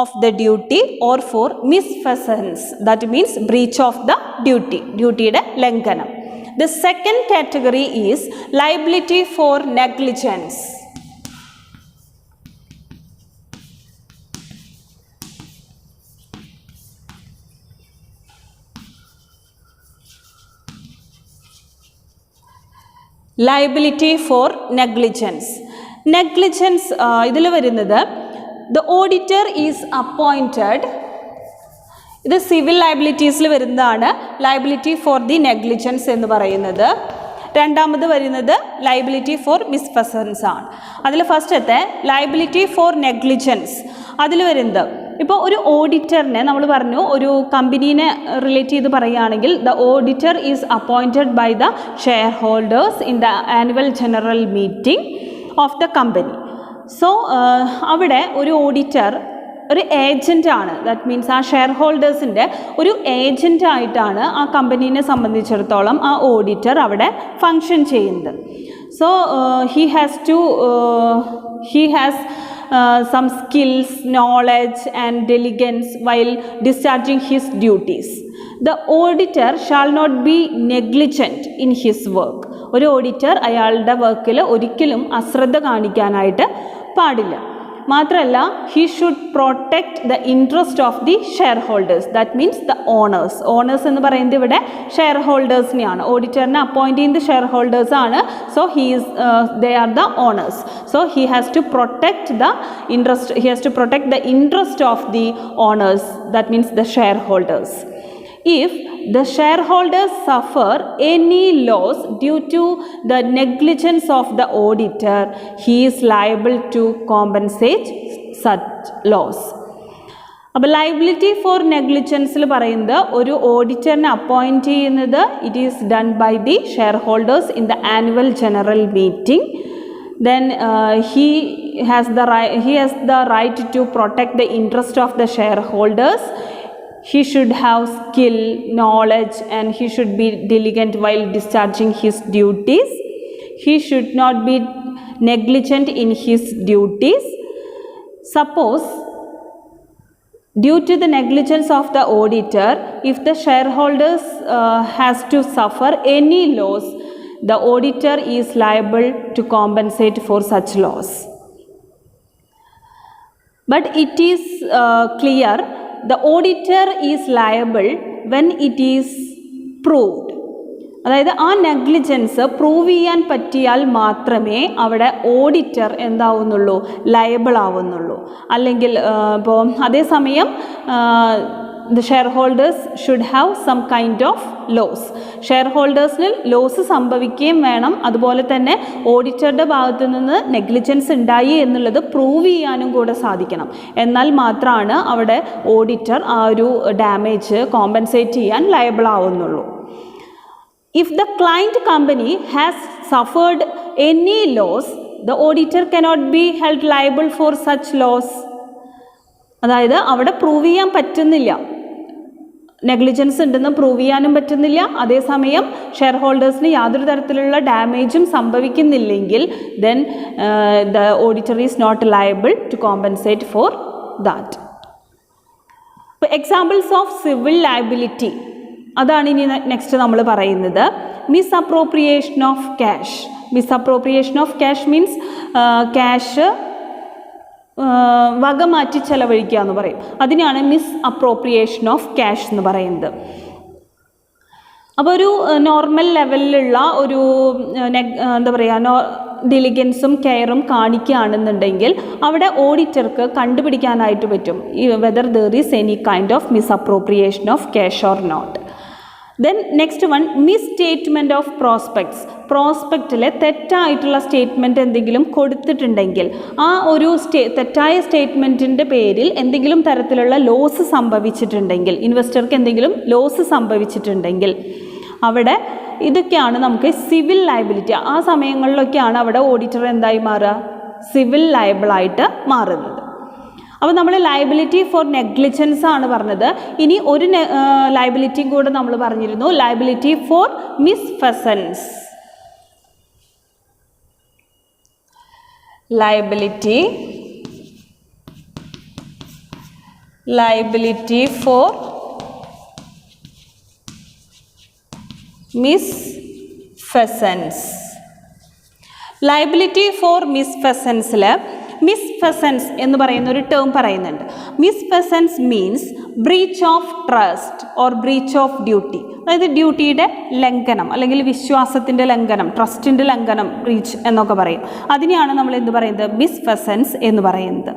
of the duty or for misfeasance, that means breach of the duty, ഡ്യൂട്ടിയുടെ ലംഘനം. The second category is liability for negligence. Liability for negligence. Negligence ഇതിൽ വരുന്നത് the auditor is appointed. ഇത് civil ലയബിലിറ്റീസിൽ വരുന്നതാണ് liability for the negligence എന്ന് പറയുന്നത്. രണ്ടാമത് വരുന്നത് liability for മിസ്ഫെസൻസ് ആണ്. അതിൽ ഫസ്റ്റത്തെ ലയബിലിറ്റി ഫോർ നെഗ്ലിജൻസ് അതിൽ വരുന്നത്, ഇപ്പോൾ ഒരു ഓഡിറ്ററിനെ നമ്മൾ പറഞ്ഞു, ഒരു കമ്പനീനെ റിലേറ്റ് ചെയ്ത് പറയുകയാണെങ്കിൽ the auditor is appointed by the shareholders in the annual general meeting of the company. So അവിടെ ഒരു ഓഡിറ്റർ ഒരു ഏജൻ്റാണ്. ദാറ്റ് മീൻസ് ആ ഷെയർ ഹോൾഡേഴ്സിൻ്റെ ഒരു ഏജൻ്റായിട്ടാണ് ആ കമ്പനീനെ സംബന്ധിച്ചിടത്തോളം ആ ഓഡിറ്റർ അവിടെ ഫങ്ഷൻ ചെയ്യുന്നത്. So he has some skills, knowledge and diligence while discharging his duties. The auditor shall not be negligent in his work. ഒരു ഓഡിറ്റർ അയാളുടെ വർക്കിൽ ഒരിക്കലും അശ്രദ്ധ കാണിക്കാനായിട്ട് പാടില്ല. മാത്രമല്ല he should protect the interest of the shareholders, that means the owners എന്ന് പറയുന്നത് ഇവിടെ ഷെയർ ഹോൾഡേഴ്സിനെയാണ്. ഓഡിറ്ററിനെ അപ്പോയിൻറ്റ് ചെയ്യുന്നത് ഷെയർ ഹോൾഡേഴ്സ് ആണ്. So they are the owners. So he has to protect the interest of the owners, that means the shareholders. If the shareholders suffer any loss due to the negligence of the auditor, he is liable to compensate such loss. അപ്പോൾ liability for നെഗ്ലിജൻസിൽ പറയുന്നത് ഒരു ഓഡിറ്ററിനെ appoint ചെയ്യുന്നത് it is done by the shareholders in the annual general meeting. Then he has the right to protect the interest of the shareholders. He should have skill, knowledge, and he should be diligent while discharging his duties. He should not be negligent in his duties. Suppose, due to the negligence of the auditor, if the shareholders has to suffer any loss, the auditor is liable to compensate for such loss. But it is clear the auditor is liable when it is proved. അതായത് ആ negligence prove ചെയ്യാൻ പറ്റിയാൽ മാത്രമേ അവിടെ auditor എന്താവുന്നുള്ളൂ, liable ആവുന്നുള്ളൂ. അല്ലെങ്കിൽ ഇപ്പോൾ അതേസമയം the shareholders should have some kind of loss. ഷെയർഹോൾഡേഴ്സിന് ലോസ് സംഭവിക്കുകയും വേണം, അതുപോലെ തന്നെ ഓഡിറ്ററുടെ ഭാഗത്തു നിന്ന് നെഗ്ലിജൻസ് ഉണ്ടായി എന്നുള്ളത് പ്രൂവ് ചെയ്യാനും കൂടെ സാധിക്കണം. എന്നാൽ മാത്രമാണ് അവിടെ ഓഡിറ്റർ ആ ഒരു ഡാമേജ് കോമ്പൻസേറ്റ് ചെയ്യാൻ liable ആവുന്നുള്ളൂ. If the client company has suffered any loss, the auditor cannot be held liable for such loss. അതായത് അവിടെ പ്രൂവ് ചെയ്യാൻ പറ്റുന്നില്ല, നെഗ്ലിജൻസ് ഉണ്ടെന്ന് പ്രൂവ് ചെയ്യാനും പറ്റുന്നില്ല, അതേസമയം ഷെയർ ഹോൾഡേഴ്സിന് യാതൊരു തരത്തിലുള്ള ഡാമേജും സംഭവിക്കുന്നില്ലെങ്കിൽ then the auditor is not liable to compensate for that. ഇപ്പോൾ എക്സാമ്പിൾസ് ഓഫ് സിവിൽ ലയബിലിറ്റി അതാണ് ഇനി നെക്സ്റ്റ് നമ്മൾ പറയുന്നത്. Misappropriation of cash. Misappropriation of cash means cash വക മാറ്റി ചെലവഴിക്കുക എന്ന് പറയും. അതിനാണ് മിസ്അപ്രോപ്രിയേഷൻ ഓഫ് ക്യാഷ് എന്ന് പറയുന്നത്. അപ്പോൾ ഒരു നോർമൽ ലെവലിലുള്ള ഒരു എന്താ പറയുക ഡിലിഗൻസും കെയറും കാണിക്കുകയാണെന്നുണ്ടെങ്കിൽ അവിടെ ഓഡിറ്റർക്ക് കണ്ടുപിടിക്കാനായിട്ട് പറ്റും whether there is any kind of misappropriation of cash or not. Then next one misstatement of prospects. പ്രോസ്പെക്റ്റിലെ തെറ്റായിട്ടുള്ള സ്റ്റേറ്റ്മെൻറ്റ് എന്തെങ്കിലും കൊടുത്തിട്ടുണ്ടെങ്കിൽ ആ ഒരു തെറ്റായ സ്റ്റേറ്റ്മെൻറ്റിൻ്റെ പേരിൽ എന്തെങ്കിലും തരത്തിലുള്ള ലോസ് സംഭവിച്ചിട്ടുണ്ടെങ്കിൽ, ഇൻവെസ്റ്റർക്ക് എന്തെങ്കിലും ലോസ് സംഭവിച്ചിട്ടുണ്ടെങ്കിൽ അവിടെ ഇതൊക്കെയാണ് നമുക്ക് സിവിൽ ലയബിലിറ്റി. ആ സമയങ്ങളിലൊക്കെയാണ് അവിടെ ഓഡിറ്റർ എന്തായി മാറുക, സിവിൽ ലയബിളായിട്ട് മാറുന്നത്. അപ്പോൾ നമ്മൾ ലയബിലിറ്റി ഫോർ നെഗ്ലിജൻസ് ആണ് പറഞ്ഞത്. ഇനി ഒരു ലയബിലിറ്റിയും കൂടെ നമ്മൾ പറഞ്ഞിരുന്നു, liability for misfeasance. Liability for misfeasance. Liability for മിസ്ഫെസൻസിൽ മിസ്ഫെസൻസ് എന്ന് പറയുന്ന ഒരു ടേം പറയുന്നുണ്ട്. Misfeasance means breach of trust or breach of duty. അതായത് ഡ്യൂട്ടിയുടെ ലംഘനം അല്ലെങ്കിൽ വിശ്വാസത്തിൻ്റെ ലംഘനം, ട്രസ്റ്റിൻ്റെ ലംഘനം, ബ്രീച്ച് എന്നൊക്കെ പറയും. അതിനെയാണ് നമ്മൾ എന്ത് പറയുന്നത്, മിസ്ഫെസൻസ് എന്ന് പറയുന്നത്.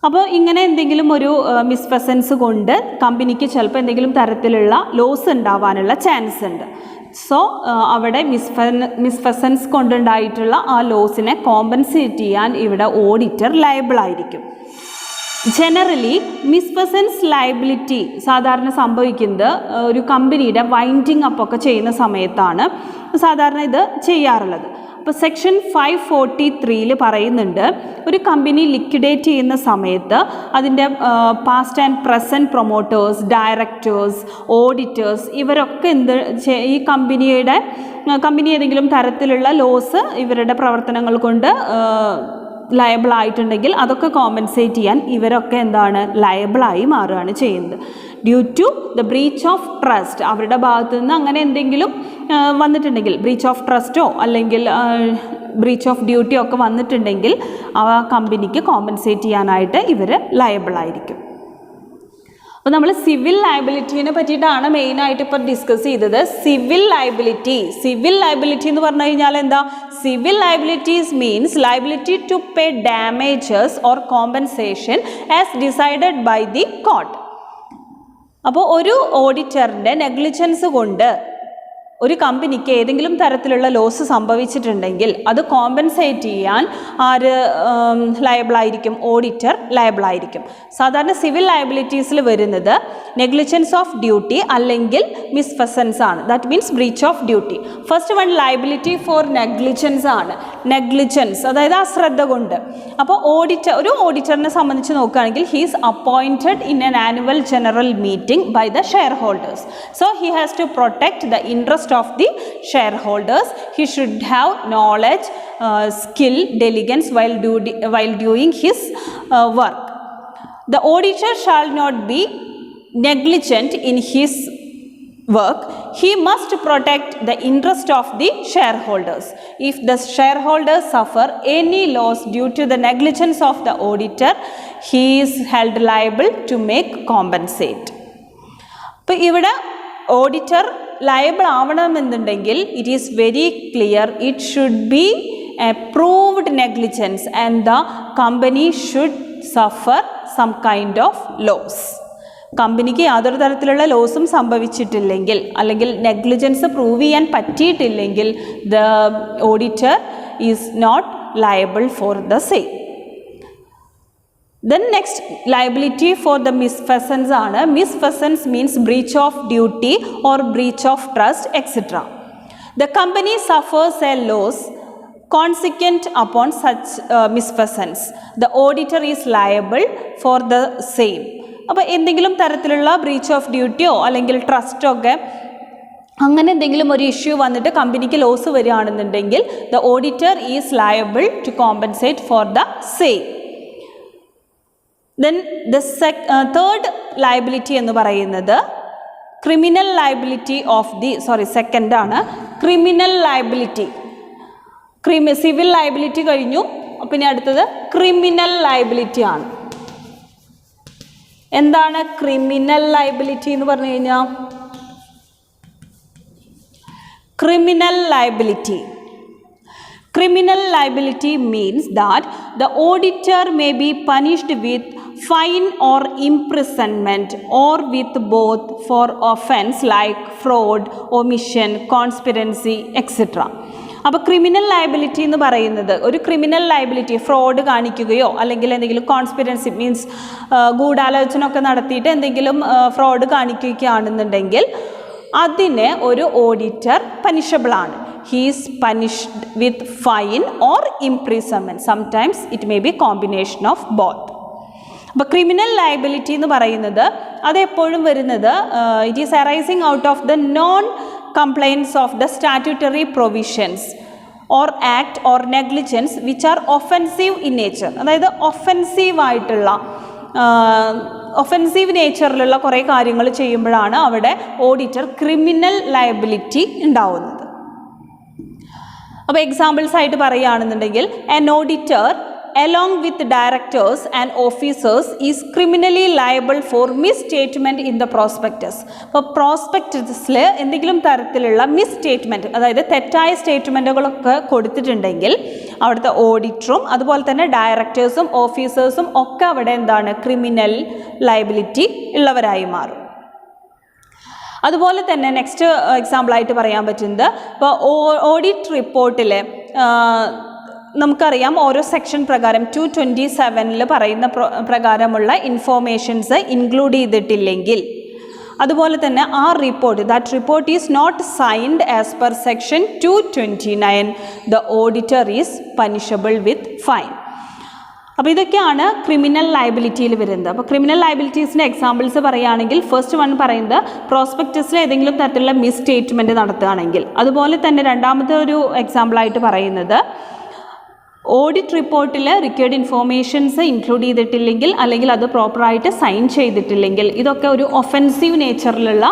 അപ്പോൾ ഇങ്ങനെ എന്തെങ്കിലും ഒരു മിസ്ഫെസൻസ് കൊണ്ട് കമ്പനിക്ക് ചിലപ്പോൾ എന്തെങ്കിലും തരത്തിലുള്ള ലോസ് ഉണ്ടാവാനുള്ള ചാൻസ് ഉണ്ട്. സോ അവിടെ മിസ്ഫെസൻസ് കൊണ്ടുണ്ടായിട്ടുള്ള ആ ലോസിനെ കോമ്പൻസേറ്റ് ചെയ്യാൻ ഇവിടെ ഓഡിറ്റർ ലയബിൾ ആയിരിക്കും. ജനറലി മിസ്ഫെസൻസ് ലയബിലിറ്റി സാധാരണ സംഭവിക്കുന്നത് ഒരു കമ്പനിയുടെ വൈൻഡിങ് അപ്പ് ഒക്കെ ചെയ്യുന്ന സമയത്താണ് സാധാരണ ഇത് ചെയ്യാറുള്ളത്. അപ്പോൾ സെക്ഷൻ 543 പറയുന്നുണ്ട്, ഒരു കമ്പനി ലിക്വിഡേറ്റ് ചെയ്യുന്ന സമയത്ത് അതിൻ്റെ past and present promoters, directors, auditors ഇവരൊക്കെ ഈ കമ്പനി ഏതെങ്കിലും തരത്തിലുള്ള ലോസ് ഇവരുടെ പ്രവർത്തനങ്ങൾ കൊണ്ട് ലയബിൾ ആയിട്ടുണ്ടെങ്കിൽ അതൊക്കെ കോമ്പൻസേറ്റ് ചെയ്യാൻ ഇവരൊക്കെ എന്താണ്, ലയബിളായി മാറുകയാണ് ചെയ്യുന്നത്. Due to the breach of trust, അവരുടെ ഭാഗത്തു നിന്ന് അങ്ങനെ എന്തെങ്കിലും വന്നിട്ടുണ്ടെങ്കിൽ, ബ്രീച്ച് ഓഫ് ട്രസ്റ്റോ അല്ലെങ്കിൽ ബ്രീച്ച് ഓഫ് ഡ്യൂട്ടിയോ ഒക്കെ വന്നിട്ടുണ്ടെങ്കിൽ ആ കമ്പനിക്ക് കോമ്പൻസേറ്റ് ചെയ്യാനായിട്ട് ഇവർ ലയബിളായിരിക്കും. അപ്പോൾ നമ്മൾ സിവിൽ ലയബിലിറ്റീനെ പറ്റിയിട്ടാണ് മെയിനായിട്ട് ഇപ്പോൾ ഡിസ്കസ് ചെയ്തത്. സിവിൽ ലയബിലിറ്റി എന്ന് പറഞ്ഞു കഴിഞ്ഞാൽ എന്താ, civil liabilities means liability to pay damages or compensation as decided by the court. അപ്പോൾ ഒരു ഓഡിറ്ററിൻ്റെ നെഗ്ലിജൻസ് കൊണ്ട് ഒരു കമ്പനിക്ക് ഏതെങ്കിലും തരത്തിലുള്ള ലോസ് സംഭവിച്ചിട്ടുണ്ടെങ്കിൽ അത് കോമ്പൻസേറ്റ് ചെയ്യാൻ ആര് ലയബിളായിരിക്കും, ഓഡിറ്റർ ലയബിളായിരിക്കും. സാധാരണ സിവിൽ ലയബിലിറ്റീസിൽ വരുന്നത് നെഗ്ലിജൻസ് ഓഫ് ഡ്യൂട്ടി അല്ലെങ്കിൽ മിസ്ഫെസൻസ് ആണ്, that means breach of duty. First one liability for negligence ആണ്. നെഗ്ലിജൻസ് അതായത് അശ്രദ്ധ കൊണ്ട്. അപ്പോൾ ഒരു ഓഡിറ്ററിനെ സംബന്ധിച്ച് നോക്കുകയാണെങ്കിൽ he's appointed in an annual general meeting by the shareholders. So he has to protect the interest of the shareholders. He should have knowledge, skill, diligence while doing his work. The auditor shall not be negligent in his work. He must protect the interest of the shareholders. If the shareholders suffer any loss due to the negligence of the auditor, he is held liable to make compensate. അപ്പോൾ ഇവിടെ auditor liable ആവണമെന്നുണ്ടെങ്കിൽ it is very clear, it should be a proved negligence and the company should suffer some kind of loss. കമ്പനിക്ക് യാതൊരു തരത്തിലുള്ള ലോസും സംഭവിച്ചിട്ടില്ലെങ്കിൽ അല്ലെങ്കിൽ negligence prove ചെയ്യാൻ പറ്റിയിട്ടില്ലെങ്കിൽ the auditor is not liable for the same. Then next liability for the misfeasance ആണ്. Misfeasance means breach of duty or breach of trust etc. The company suffers a loss consequent upon such misfeasance. The auditor is liable for the same. അപ്പോൾ എന്തെങ്കിലും തരത്തിലുള്ള breach of ഡ്യൂട്ടിയോ അല്ലെങ്കിൽ ട്രസ്റ്റോ ഒക്കെ അങ്ങനെ എന്തെങ്കിലും ഒരു issue വന്നിട്ട് കമ്പനിക്ക് ലോസ് വരികയാണെന്നുണ്ടെങ്കിൽ the auditor is liable to compensate for the same. Then the third liability എന്ന് പറയുന്നത് criminal liability of the second ആണ്. ക്രിമിനൽ ലയബിലിറ്റി, സിവിൽ ലയബിലിറ്റി കഴിഞ്ഞു, പിന്നെ അടുത്തത് ക്രിമിനൽ ലയബിലിറ്റി ആണ്. എന്താണ് ക്രിമിനൽ ലയബിലിറ്റി എന്ന് പറഞ്ഞു കഴിഞ്ഞാൽ? Criminal liability means that the auditor may be punished with fine or imprisonment or with both for offense like fraud, omission, conspiracy etc. അപ്പോൾ criminal liability എന്ന് പറയുന്നത് ഒരു ക്രിമിനൽ ലയബിലിറ്റി ഫ്രോഡ് കാണിക്കുകയോ അല്ലെങ്കിൽ എന്തെങ്കിലും കോൺസ്പിറൻസി മീൻസ് ഗൂഢാലോചന ഒക്കെ നടത്തിയിട്ട് എന്തെങ്കിലും ഫ്രോഡ് കാണിക്കുകയാണെന്നുണ്ടെങ്കിൽ അതിന് ഒരു ഓഡിറ്റർ പനിഷബിൾ ആണ്. He is punished with fine or imprisonment. Sometimes it may be combination of both. അപ്പോൾ ക്രിമിനൽ ലയബിലിറ്റി എന്ന് പറയുന്നത് അതെപ്പോഴും വരുന്നത് it is arising out of the non complaints of the statutory provisions or act or negligence which are offensive in nature. അതായത് offensive നേച്ചറിലുള്ള കുറേ കാര്യങ്ങൾ ചെയ്യുമ്പോഴാണ് അവിടെ ഓഡിറ്റർ ക്രിമിനൽ ലയബിലിറ്റി ഉണ്ടാവുന്നത്. അപ്പോൾ എക്സാമ്പിൾസ് ആയിട്ട് പറയുകയാണെന്നുണ്ടെങ്കിൽ an auditor along with directors and officers is criminally liable for misstatement in the prospectus. അപ്പോൾ പ്രോസ്പെക്ടസിൽ എന്തെങ്കിലും തരത്തിലുള്ള മിസ്സ്റ്റേറ്റ്മെൻറ്റ്, അതായത് തെറ്റായ സ്റ്റേറ്റ്മെൻറ്റുകളൊക്കെ കൊടുത്തിട്ടുണ്ടെങ്കിൽ അവിടുത്തെ ഓഡിറ്ററും അതുപോലെ തന്നെ ഡയറക്ടേഴ്സും ഓഫീസേഴ്സും ഒക്കെ അവിടെ എന്താണ് ക്രിമിനൽ ലയബിലിറ്റി ഉള്ളവരായി മാറും. അതുപോലെ തന്നെ നെക്സ്റ്റ് എക്സാമ്പിളായിട്ട് പറയാൻ പറ്റുന്നത് ഇപ്പോൾ ഓഡിറ്റ് റിപ്പോർട്ടിൽ നമുക്കറിയാം ഓരോ സെക്ഷൻ പ്രകാരം 227 പറയുന്ന പ്രകാരമുള്ള ഇൻഫോർമേഷൻസ് ഇൻക്ലൂഡ് ചെയ്തിട്ടില്ലെങ്കിൽ അതുപോലെ തന്നെ ആ report is not signed as per section 229 the auditor is punishable with fine. അപ്പോൾ ഇതൊക്കെയാണ് ക്രിമിനൽ ലയബിലിറ്റിയിൽ വരുന്നത്. അപ്പോൾ ക്രിമിനൽ ലയബിലിറ്റീസിൻ്റെ എക്സാമ്പിൾസ് പറയുകയാണെങ്കിൽ ഫസ്റ്റ് വൺ പറയുന്നത് പ്രോസ്പെക്ടസിൽ ഏതെങ്കിലും തരത്തിലുള്ള മിസ് സ്റ്റേറ്റ്മെൻറ്റ് നടത്തുകയാണെങ്കിൽ. അതുപോലെ തന്നെ രണ്ടാമത്തെ ഒരു എക്സാമ്പിളായിട്ട് പറയുന്നത് ഓഡിറ്റ് റിപ്പോർട്ടിൽ റിക്വയർഡ് ഇൻഫോർമേഷൻസ് ഇൻക്ലൂഡ് ചെയ്തിട്ടില്ലെങ്കിൽ അല്ലെങ്കിൽ അത് പ്രോപ്പറായിട്ട് സൈൻ ചെയ്തിട്ടില്ലെങ്കിൽ ഇതൊക്കെ ഒരു ഒഫെൻസീവ് നേച്ചറിലുള്ള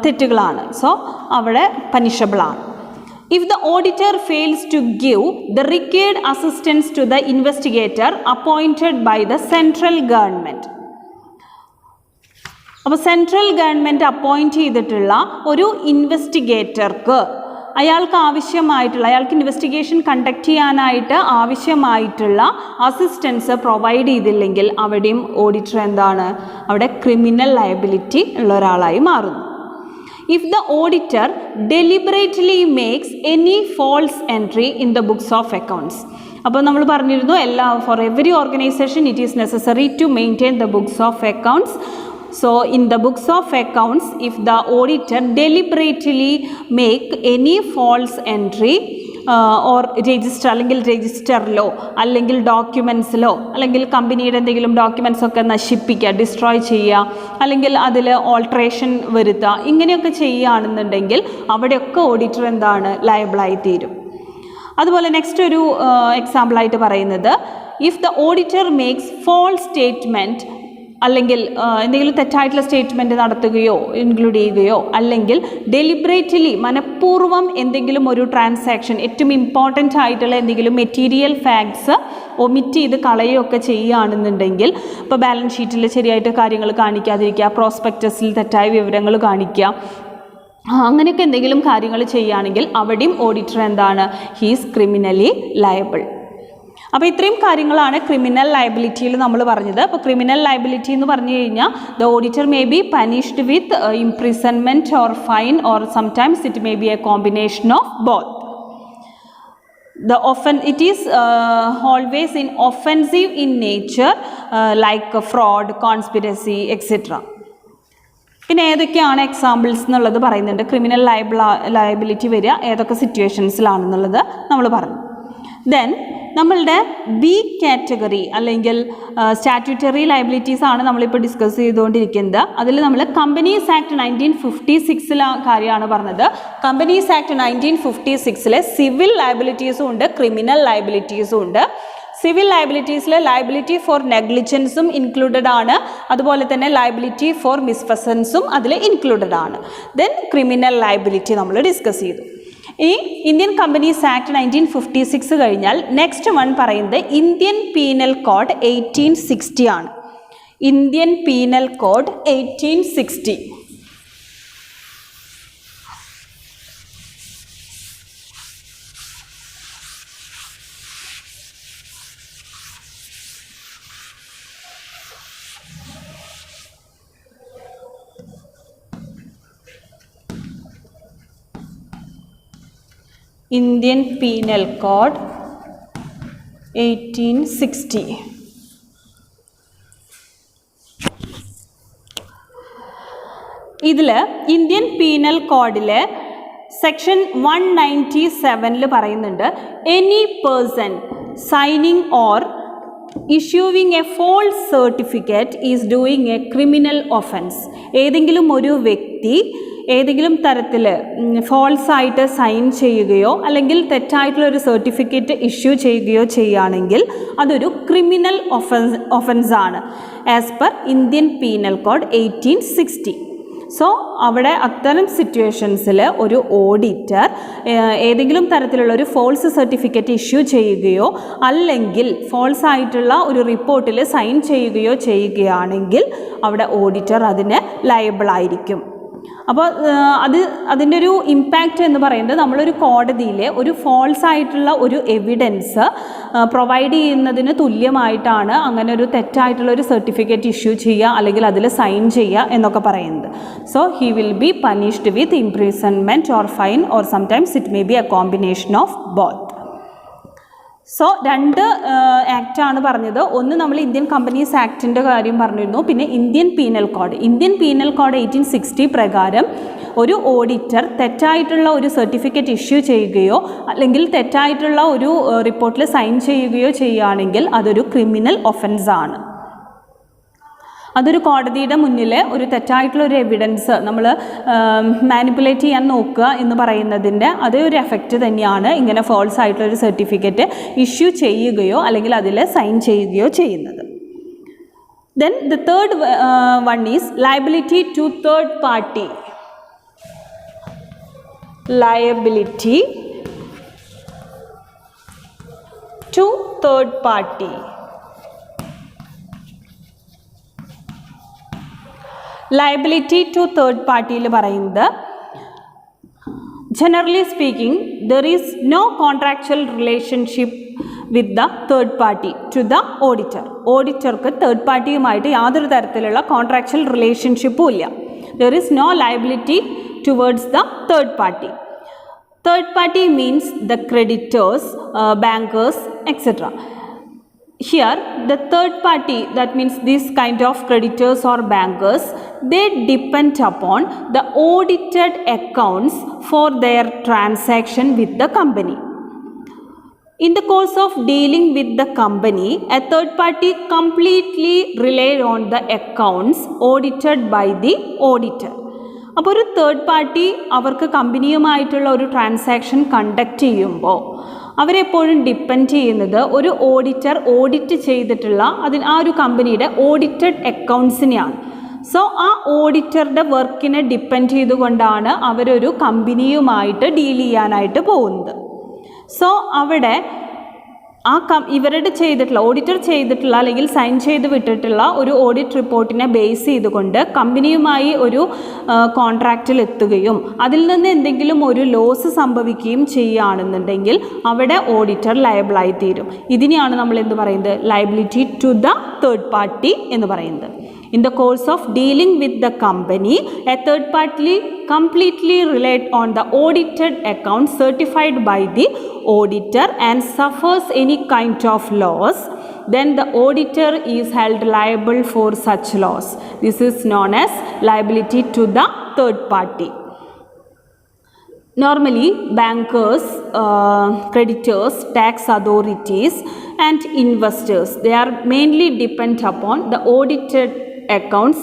തെറ്റുകളാണ്. സോ അവിടെ പനിഷബിളാണ്. If the auditor fails to give the required assistance to the investigator appointed by the central government. അപ്പോൾ സെൻട്രൽ ഗവൺമെൻറ് അപ്പോയിൻറ്റ് ചെയ്തിട്ടുള്ള ഒരു ഇൻവെസ്റ്റിഗേറ്റർക്ക് അയാൾക്ക് ഇൻവെസ്റ്റിഗേഷൻ കണ്ടക്ട് ചെയ്യാനായിട്ട് ആവശ്യമായിട്ടുള്ള അസിസ്റ്റൻസ് പ്രൊവൈഡ് ചെയ്തില്ലെങ്കിൽ അവിടെയും ഓഡിറ്റർ എന്താണ് അവിടെ ക്രിമിനൽ ലയബിലിറ്റി ഉള്ള ഒരാളായി മാറുന്നു. If the auditor deliberately makes any false entry in the books of accounts. അപ്പോൾ നമ്മൾ പറഞ്ഞിരുന്നു for every organization it is necessary to maintain the books of accounts. So in the books of accounts, if the auditor deliberately make any false entry or register അല്ലെങ്കിൽ രജിസ്റ്ററിലോ അല്ലെങ്കിൽ ഡോക്യുമെൻസിലോ അല്ലെങ്കിൽ കമ്പനിയുടെ എന്തെങ്കിലും documents ഒക്കെ നശിപ്പിക്കുക, ഡിസ്ട്രോയ് ചെയ്യുക, അല്ലെങ്കിൽ അതിൽ ഓൾട്രേഷൻ വരുത്തുക, ഇങ്ങനെയൊക്കെ ചെയ്യുകയാണെന്നുണ്ടെങ്കിൽ അവിടെയൊക്കെ ഓഡിറ്റർ എന്താണ് ലയബിളായി തീരും. അതുപോലെ നെക്സ്റ്റ് ഒരു എക്സാമ്പിളായിട്ട് പറയുന്നത് if the auditor makes false statement അല്ലെങ്കിൽ എന്തെങ്കിലും തെറ്റായിട്ടുള്ള സ്റ്റേറ്റ്മെൻറ്റ് നടത്തുകയോ ഇൻക്ലൂഡ് ചെയ്യുകയോ അല്ലെങ്കിൽ ഡെലിബറേറ്റ്ലി മനഃപൂർവ്വം എന്തെങ്കിലും ഒരു ട്രാൻസാക്ഷൻ ഏറ്റവും ഇമ്പോർട്ടൻ്റ് ആയിട്ടുള്ള എന്തെങ്കിലും മെറ്റീരിയൽ ഫാക്ട്സ് ഒമിറ്റ് ചെയ്ത് കളയുകയൊക്കെ ചെയ്യുകയാണെന്നുണ്ടെങ്കിൽ ഇപ്പോൾ ബാലൻസ് ഷീറ്റിൽ ശരിയായിട്ട് കാര്യങ്ങൾ കാണിക്കാതിരിക്കുക, പ്രോസ്പെക്ടസിൽ തെറ്റായ വിവരങ്ങൾ കാണിക്കുക, അങ്ങനെയൊക്കെ എന്തെങ്കിലും കാര്യങ്ങൾ ചെയ്യുകയാണെങ്കിൽ അവിടെയും ഓഡിറ്റർ എന്താണ് ഹീസ് ക്രിമിനലി ലയബിൾ. അപ്പോൾ ഇത്രയും കാര്യങ്ങളാണ് ക്രിമിനൽ ലയബിലിറ്റിയിൽ നമ്മൾ പറഞ്ഞത്. അപ്പോൾ ക്രിമിനൽ ലയബിലിറ്റി എന്ന് പറഞ്ഞു കഴിഞ്ഞാൽ the auditor may be punished with imprisonment or fine or sometimes it may be A combination of both. It is always in offensive in nature like fraud, conspiracy, etc. പിന്നെ ഏതൊക്കെയാണ് examples എന്നുള്ളത് പറയുന്നുണ്ട്. Criminal liability വരിക ഏതൊക്കെ സിറ്റുവേഷൻസിലാണെന്നുള്ളത് നമ്മൾ പറഞ്ഞു. Then നമ്മളുടെ B category അല്ലെങ്കിൽ സ്റ്റാറ്റ്യൂട്ടറി ലയബിലിറ്റീസ് ആണ് നമ്മളിപ്പോൾ ഡിസ്കസ് ചെയ്തുകൊണ്ടിരിക്കുന്നത്. അതിൽ നമ്മൾ കമ്പനീസ് ആക്ട് 1956 കാര്യമാണ് പറഞ്ഞത്. കമ്പനീസ് ആക്ട് 1956 സിവിൽ ലയബിലിറ്റീസും ഉണ്ട്, ക്രിമിനൽ ലയബിലിറ്റീസും ഉണ്ട്. സിവിൽ ലയബിലിറ്റീസിൽ ലയബിലിറ്റി ഫോർ നെഗ്ലിജൻസും ഇൻക്ലൂഡഡ് ആണ്, അതുപോലെ തന്നെ ലയബിലിറ്റി ഫോർ മിസ്ഫസൻസും അതിൽ ഇൻക്ലൂഡഡ് ആണ്. ദെൻ ക്രിമിനൽ ലയബിലിറ്റി നമ്മൾ ഡിസ്കസ് ചെയ്തു. ഈ ഇന്ത്യൻ കമ്പനീസ് ആക്ട് 1956 കഴിഞ്ഞാൽ നെക്സ്റ്റ് വൺ പറയുന്നത് ഇന്ത്യൻ പീനൽ കോഡ് 1860 ആണ്. Indian penal code 1860. Indian Penal Code 1860. ഇതിൽ ഇന്ത്യൻ പീനൽ കോഡിലെ സെക്ഷൻ 197 പറയുന്നുണ്ട്, any person signing or issuing a false certificate is doing a criminal offence. ഏതെങ്കിലും ഒരു വ്യക്തി ഏതെങ്കിലും തരത്തിൽ ഫോൾസായിട്ട് സൈൻ ചെയ്യുകയോ അല്ലെങ്കിൽ തെറ്റായിട്ടുള്ളൊരു സർട്ടിഫിക്കറ്റ് ഇഷ്യൂ ചെയ്യുകയോ ചെയ്യുകയാണെങ്കിൽ അതൊരു ക്രിമിനൽ ഒഫൻസാണ് as per Indian penal code 1860. So അവിടെ അത്തരം സിറ്റുവേഷൻസിൽ ഒരു ഓഡിറ്റർ ഏതെങ്കിലും തരത്തിലുള്ള ഒരു ഫോൾസ് സർട്ടിഫിക്കറ്റ് ഇഷ്യൂ ചെയ്യുകയോ അല്ലെങ്കിൽ ഫോൾസ് ആയിട്ടുള്ള ഒരു റിപ്പോർട്ടിൽ സൈൻ ചെയ്യുകയോ ചെയ്യുകയാണെങ്കിൽ അവിടെ ഓഡിറ്റർ അതിന് ലയബിളായിരിക്കും. അപ്പോൾ അതിൻ്റെ ഒരു ഇമ്പാക്റ്റ് എന്ന് പറയുന്നത് നമ്മളൊരു കോടതിയിൽ ഒരു ഫോൾസ് ആയിട്ടുള്ള ഒരു എവിഡൻസ് പ്രൊവൈഡ് ചെയ്യുന്നതിന് തുല്യമായിട്ടാണ് അങ്ങനെ ഒരു തെറ്റായിട്ടുള്ള ഒരു സർട്ടിഫിക്കറ്റ് ഇഷ്യൂ ചെയ്യുക അല്ലെങ്കിൽ അതിൽ സൈൻ ചെയ്യുക എന്നൊക്കെ പറയുന്നത്. So he will be punished with imprisonment or fine or sometimes it may be A combination of both. So രണ്ട് ആക്റ്റാണ് പറഞ്ഞത്. ഒന്ന് നമ്മൾ ഇന്ത്യൻ കമ്പനീസ് ആക്ടിൻ്റെ കാര്യം പറഞ്ഞിരുന്നു, പിന്നെ Indian penal code. Indian penal code 1860 പ്രകാരം ഒരു ഓഡിറ്റർ തെറ്റായിട്ടുള്ള ഒരു സർട്ടിഫിക്കറ്റ് ഇഷ്യൂ ചെയ്യുകയോ അല്ലെങ്കിൽ തെറ്റായിട്ടുള്ള ഒരു റിപ്പോർട്ടിൽ സൈൻ ചെയ്യുകയോ ചെയ്യുകയാണെങ്കിൽ അതൊരു ക്രിമിനൽ ഒഫൻസാണ്. അതൊരു കോടതിയുടെ മുന്നിൽ ഒരു തെറ്റായിട്ടുള്ള ഒരു എവിഡൻസ് നമ്മൾ മാനിപ്പുലേറ്റ് ചെയ്യാൻ നോക്കുക എന്ന് പറയുന്നതിൻ്റെ അതേ ഒരു എഫക്റ്റ് തന്നെയാണ് ഇങ്ങനെ ഫോൾസ് ആയിട്ടുള്ളൊരു സർട്ടിഫിക്കറ്റ് ഇഷ്യൂ ചെയ്യുകയോ അല്ലെങ്കിൽ അതിൽ സൈൻ ചെയ്യുകയോ ചെയ്യുന്നത്. Then the third one is liability to third party. Liability to third party. Liability to third പാർട്ടിയിൽ പറയുന്നത്, generally speaking there is no contractual relationship with the third party to the auditor. ഓഡിറ്റർക്ക് third പാർട്ടിയുമായിട്ട് യാതൊരു തരത്തിലുള്ള contractual റിലേഷൻഷിപ്പും ഇല്ല. There is no liability towards the third party. Third party means the creditors, bankers, etc. Here the third party, that means this kind of creditors or bankers, they depend upon the audited accounts for their transaction with the company. In the course of dealing with the company, a third party completely relied on the accounts audited by the auditor. അപ്പോൾ ഒരു third party അവർക്ക് കമ്പനിയുമായിട്ടുള്ള ഒരു transaction conduct ചെയ്യുമ്പോൾ അവരെപ്പോഴും depend ചെയ്യുന്നത് ഒരു auditor audit ചെയ്തിട്ടുള്ള ആ ഒരു കമ്പനിയുടെ ഓഡിറ്റഡ് അക്കൗണ്ട്സിനെയാണ്. സോ ആ ഓഡിറ്ററുടെ വർക്കിനെ ഡിപ്പെൻഡ് ചെയ്തുകൊണ്ടാണ് അവരൊരു കമ്പനിയുമായിട്ട് ഡീൽ ചെയ്യാനായിട്ട് പോകുന്നത്. സോ അവിടെ ഇവരുടെ ചെയ്തിട്ടുള്ള ഓഡിറ്റർ ചെയ്തിട്ടുള്ള അല്ലെങ്കിൽ സൈൻ ചെയ്ത് വിട്ടിട്ടുള്ള ഒരു ഓഡിറ്റ് റിപ്പോർട്ടിനെ ബേസ് ചെയ്തുകൊണ്ട് കമ്പനിയുമായി ഒരു കോൺട്രാക്റ്റിൽ എത്തുകയും അതിൽ നിന്ന് എന്തെങ്കിലും ഒരു ലോസ് സംഭവിക്കുകയും ചെയ്യുകയാണെന്നുണ്ടെങ്കിൽ അവിടെ ഓഡിറ്റർ ലയബിളായി തീരും. ഇതിനെയാണ് നമ്മൾ എന്ത് പറയുന്നത്, liability to the third party എന്ന് പറയുന്നത്. In the course of dealing with the company, a third party completely relied on the audited account certified by the auditor and suffers any kind of loss, then the auditor is held liable for such loss. This is known as liability to the third party. Normally, bankers, creditors, tax authorities and investors, they are mainly depend upon the audited accounts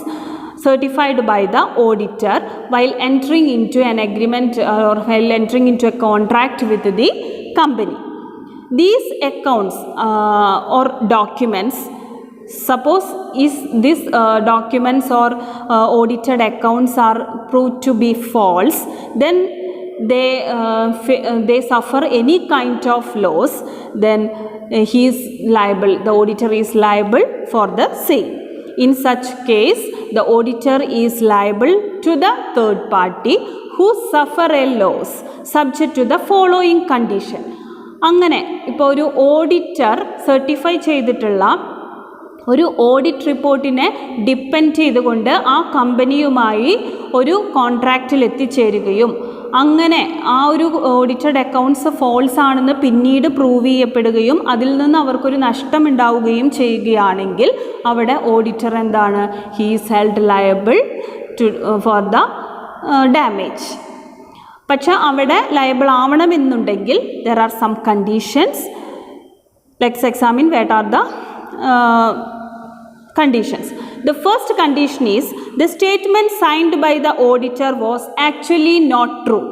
certified by the auditor while entering into an agreement or while entering into a contract with the company. These accounts or documents, suppose is these documents or audited accounts are proved to be false, then they suffer any kind of loss, then he is liable, the auditor is liable for the same. In such case, the auditor is liable to the third party who suffer a loss subject to the following condition. അങ്ങനെ ഇപ്പോൾ ഒരു auditor certify ചെയ്തിട്ടുള്ള ഒരു audit റിപ്പോർട്ടിനെ depend ചെയ്തുകൊണ്ട് ആ കമ്പനിയുമായി ഒരു കോൺട്രാക്റ്റിൽ എത്തിച്ചേരുകയും അങ്ങനെ ആ ഒരു ഓഡിറ്റഡ് അക്കൗണ്ട്സ് ഫോൾസ് ആണെന്ന് പിന്നീട് പ്രൂവ് ചെയ്യപ്പെടുകയും അതിൽ നിന്ന് അവർക്കൊരു നഷ്ടമുണ്ടാവുകയും ചെയ്യുകയാണെങ്കിൽ അവിടെ ഓഡിറ്റർ എന്താണ്, he is held liable to for the damage. പക്ഷെ അവിടെ ലയബിൾ ആവണമെന്നുണ്ടെങ്കിൽ there are some conditions. Let's examine what are the conditions. The first condition is the statement signed by the auditor was actually not true.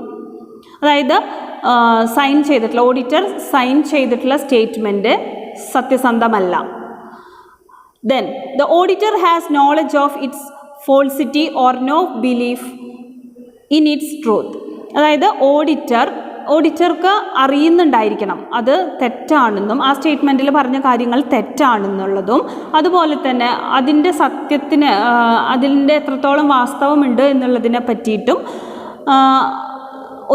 അതായത് auditor sign ചെയ്തിട്ടുള്ള statement സത്യസന്ധമല്ല. Then the auditor has knowledge of its falsity or no belief in its truth. അതായത് ഓഡിറ്റർക്ക് അറിയുന്നുണ്ടായിരിക്കണം അത് തെറ്റാണെന്നും ആ സ്റ്റേറ്റ്മെൻറ്റിൽ പറഞ്ഞ കാര്യങ്ങൾ തെറ്റാണെന്നുള്ളതും അതുപോലെ തന്നെ അതിൻ്റെ സത്യത്തിന് അതിൻ്റെ എത്രത്തോളം വാസ്തവമുണ്ട് എന്നുള്ളതിനെ പറ്റിയിട്ടും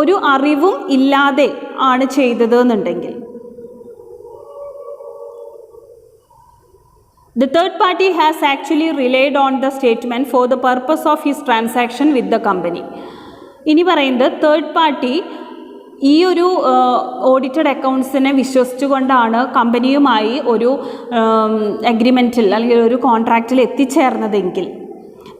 ഒരു അറിവും ഇല്ലാതെ ആണ് ചെയ്തത് എന്നുണ്ടെങ്കിൽ the third party has actually relied on the statement for the purpose of his transaction with the company. ഇനി പറയുന്നത് തേർഡ് പാർട്ടി ഈ ഒരു ഓഡിറ്റഡ് അക്കൗണ്ട്സിനെ വിശ്വസിച്ചുകൊണ്ടാണ് കമ്പനിയുമായി ഒരു അഗ്രിമെൻറ്റിൽ അല്ലെങ്കിൽ ഒരു കോൺട്രാക്റ്റിൽ എത്തിച്ചേർന്നതെങ്കിൽ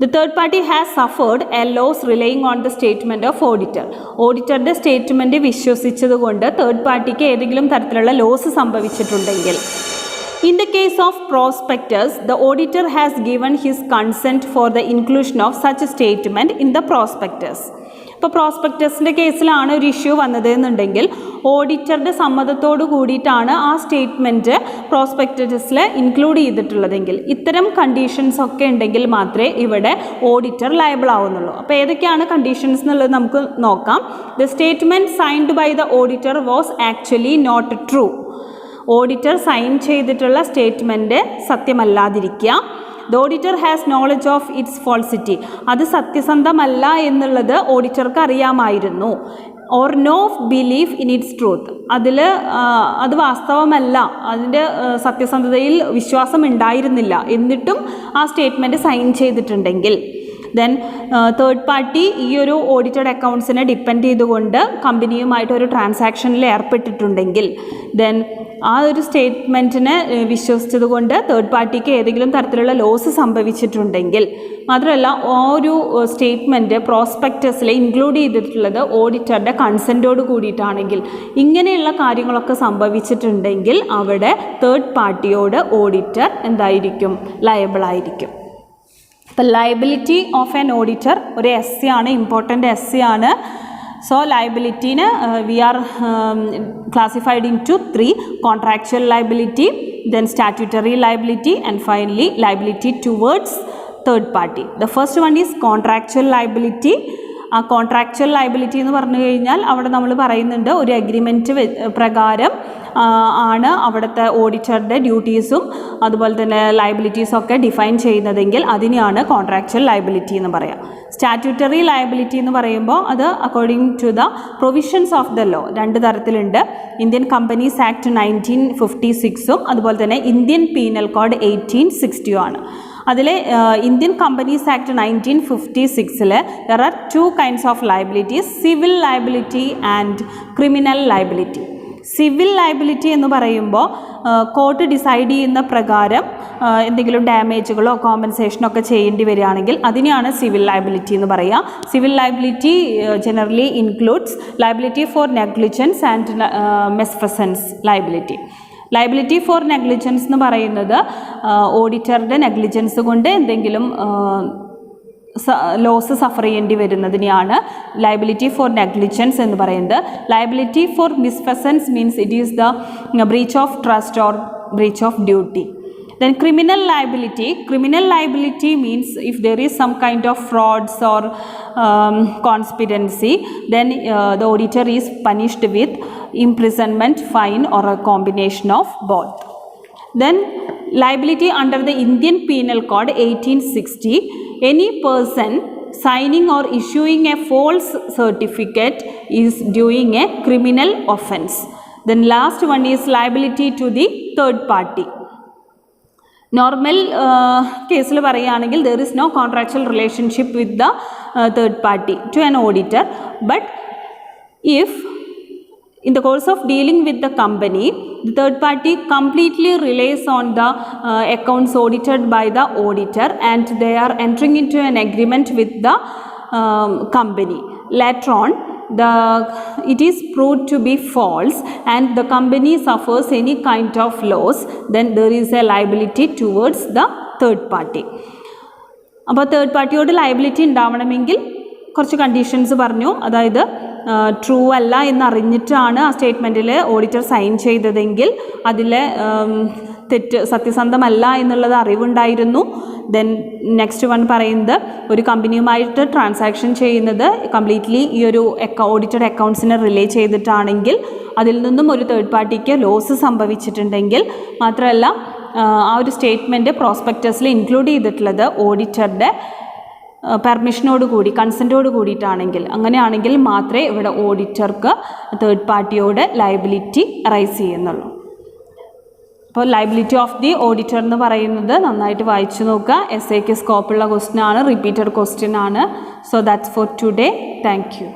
the third party has suffered a loss relying on the statement of auditor. ഓഡിറ്ററുടെ statement വിശ്വസിച്ചതുകൊണ്ട് തേർഡ് പാർട്ടിക്ക് ഏതെങ്കിലും തരത്തിലുള്ള ലോസ് സംഭവിച്ചിട്ടുണ്ടെങ്കിൽ in the case of prospectus, the auditor has given his consent for the inclusion of such a statement in the prospectus. ഇപ്പോൾ പ്രോസ്പെക്ടസിൻ്റെ കേസിലാണ് ഒരു issue വന്നത് എന്നുണ്ടെങ്കിൽ ഓഡിറ്ററുടെ സമ്മതത്തോടു കൂടിയിട്ടാണ് ആ സ്റ്റേറ്റ്മെൻറ്റ് പ്രോസ്പെക്ടസിൽ ഇൻക്ലൂഡ് ചെയ്തിട്ടുള്ളതെങ്കിൽ ഇത്തരം കണ്ടീഷൻസ് ഒക്കെ ഉണ്ടെങ്കിൽ മാത്രമേ ഇവിടെ ഓഡിറ്റർ ലയബിൾ ആവുന്നുള്ളൂ. അപ്പോൾ ഏതൊക്കെയാണ് കണ്ടീഷൻസ് എന്നുള്ളത് നമുക്ക് നോക്കാം. The statement signed by the auditor was actually not true. Auditor sign ചെയ്തിട്ടുള്ള സ്റ്റേറ്റ്മെൻറ്റ് സത്യമല്ലാതിരിക്കുക. The auditor has knowledge of its falsity. അത് സത്യസന്ധമല്ല എന്നുള്ളത് ഓഡിറ്റർക്ക് അറിയാമായിരുന്നു. Or no belief in its truth. അത് വാസ്തവമല്ല, അതിൻ്റെ സത്യസന്ധതയിൽ വിശ്വാസം ഉണ്ടായിരുന്നില്ല, എന്നിട്ടും ആ സ്റ്റേറ്റ്മെൻറ്റ് സൈൻ ചെയ്തിട്ടുണ്ടെങ്കിൽ ദെൻ തേർഡ് പാർട്ടി ഈ ഒരു ഓഡിറ്റഡ് അക്കൗണ്ട്സിനെ ഡിപ്പെൻഡ് ചെയ്തുകൊണ്ട് കമ്പനിയുമായിട്ടൊരു ട്രാൻസാക്ഷനിൽ ഏർപ്പെട്ടിട്ടുണ്ടെങ്കിൽ ദെൻ ആ ഒരു സ്റ്റേറ്റ്മെൻറ്റിനെ വിശ്വസിച്ചതുകൊണ്ട് തേർഡ് പാർട്ടിക്ക് ഏതെങ്കിലും തരത്തിലുള്ള ലോസ് സംഭവിച്ചിട്ടുണ്ടെങ്കിൽ, മാത്രമല്ല ആ ഒരു സ്റ്റേറ്റ്മെൻറ്റ് പ്രോസ്പെക്ടസിൽ ഇൻക്ലൂഡ് ചെയ്തിട്ടുള്ളത് ഓഡിറ്ററുടെ കൺസെൻറ്റോട് കൂടിയിട്ടാണെങ്കിൽ, ഇങ്ങനെയുള്ള കാര്യങ്ങളൊക്കെ സംഭവിച്ചിട്ടുണ്ടെങ്കിൽ അവിടെ തേർഡ് പാർട്ടിയോട് ഓഡിറ്റർ എന്തായിരിക്കും, ലയബിളായിരിക്കും. അപ്പോൾ ലയബിലിറ്റി ഓഫ് ആൻ ഓഡിറ്റർ ഒരു എസ് ആണ്, ഇമ്പോർട്ടൻ്റ് എസ് ആണ്. So liability we are classified into 3: contractual liability, then statutory liability, and finally liability towards third party. The first one is contractual liability. ആ contractual liability എന്ന് പറഞ്ഞു കഴിഞ്ഞാൽ അവിടെ നമ്മൾ പറയുന്നുണ്ട് ഒരു അഗ്രിമെൻറ്റ് പ്രകാരം ആണ് അവിടുത്തെ ഓഡിറ്ററുടെ ഡ്യൂട്ടീസും അതുപോലെ തന്നെ ലയബിലിറ്റീസും ഒക്കെ ഡിഫൈൻ ചെയ്യുന്നതെങ്കിൽ അതിനെയാണ് കോൺട്രാക്ച്വൽ ലയബിലിറ്റി എന്ന് പറയാം. സ്റ്റാറ്റ്യൂട്ടറി ലയബിലിറ്റി എന്ന് പറയുമ്പോൾ അത് according to the provisions of the law 2 തരത്തിലുണ്ട്. ഇന്ത്യൻ കമ്പനീസ് ആക്ട് 1956 അതുപോലെ തന്നെ ഇന്ത്യൻ പീനൽ കോഡ് 1860 ആണ്. അതിൽ Indian companies act 1956 there are 2 kinds of liabilities, civil liability and criminal liability. Civil liability എന്ന് പറയുമ്പോൾ കോർട്ട് ഡിസൈഡ് ചെയ്യുന്ന പ്രകാരം എന്തെങ്കിലും ഡാമേജുകളോ കോമ്പൻസേഷനോ ഒക്കെ ചെയ്യേണ്ടി വരികയാണെങ്കിൽ അതിനെയാണ് സിവിൽ ലയബിലിറ്റി എന്ന് പറയുക. Civil liability generally includes liability for negligence and misfeasance liability. Liability for negligence എന്ന് പറയുന്നത് ഓഡിറ്ററുടെ നെഗ്ലിജൻസ് കൊണ്ട് എന്തെങ്കിലും ലോസ് സഫർ ചെയ്യേണ്ടി വരുന്നതിനെയാണ് ലയബിലിറ്റി ഫോർ നെഗ്ലിജൻസ് എന്ന് പറയുന്നത്. Liability for misfeasance means it is the breach of trust or breach of duty. Then criminal liability means if there is some kind of frauds or conspiracy, then the auditor is punished with imprisonment, fine or a combination of both. Then liability under the Indian Penal Code 1860, any person signing or issuing a false certificate is doing a criminal offense. Then last one is liability to the third party. Normal കേസിൽ പറയുകയാണെങ്കിൽ there is no contractual relationship with the third party to an auditor. But if in the course of dealing with the company, the third party completely relies on the accounts audited by the auditor and they are entering into an agreement with the company. Later on, it is proved to be false and the company suffers any kind of loss, then there is a liability towards the third party. അപ്പോൾ third പാർട്ടിയോട് liability ഉണ്ടാവണമെങ്കിൽ കുറച്ച് conditions പറഞ്ഞു. അതായത് true അല്ല എന്നറിഞ്ഞിട്ടാണ് ആ സ്റ്റേറ്റ്മെൻറ്റിൽ auditor sign ചെയ്തതെങ്കിൽ അതിൽ സത്യസന്ധമല്ല എന്നുള്ളത് അറിവുണ്ടായിരുന്നു. Then next one പറയുന്നത് ഒരു കമ്പനിയുമായിട്ട് ട്രാൻസാക്ഷൻ ചെയ്യുന്നത് കംപ്ലീറ്റ്ലി ഈ ഒരു ഓഡിറ്റഡ് അക്കൗണ്ട്സിനെ റിലേ ചെയ്തിട്ടാണെങ്കിൽ അതിൽ നിന്നും ഒരു തേർഡ് പാർട്ടിക്ക് ലോസ് സംഭവിച്ചിട്ടുണ്ടെങ്കിൽ, മാത്രമല്ല ആ ഒരു സ്റ്റേറ്റ്മെൻറ്റ് പ്രോസ്പെക്ടസിൽ ഇൻക്ലൂഡ് ചെയ്തിട്ടുള്ളത് ഓഡിറ്ററുടെ പെർമിഷനോട് കൂടി കൺസെൻറ്റോട് കൂടിയിട്ടാണെങ്കിൽ, അങ്ങനെയാണെങ്കിൽ മാത്രമേ ഇവിടെ ഓഡിറ്റർക്ക് തേർഡ് പാർട്ടിയോട് ലയബിലിറ്റി റൈസ് ചെയ്യുന്നുള്ളൂ. അപ്പോൾ ലയബിലിറ്റി ഓഫ് ദി ഓഡിറ്റർ എന്ന് പറയുന്നത് നന്നായിട്ട് വായിച്ചു നോക്കുക. എസ് എക്ക് സ്കോപ്പുള്ള ക്വസ്റ്റ്യൻ ആണ്, റിപ്പീറ്റഡ് ക്വസ്റ്റ്യൻ ആണ്. So that's for today. Thank you.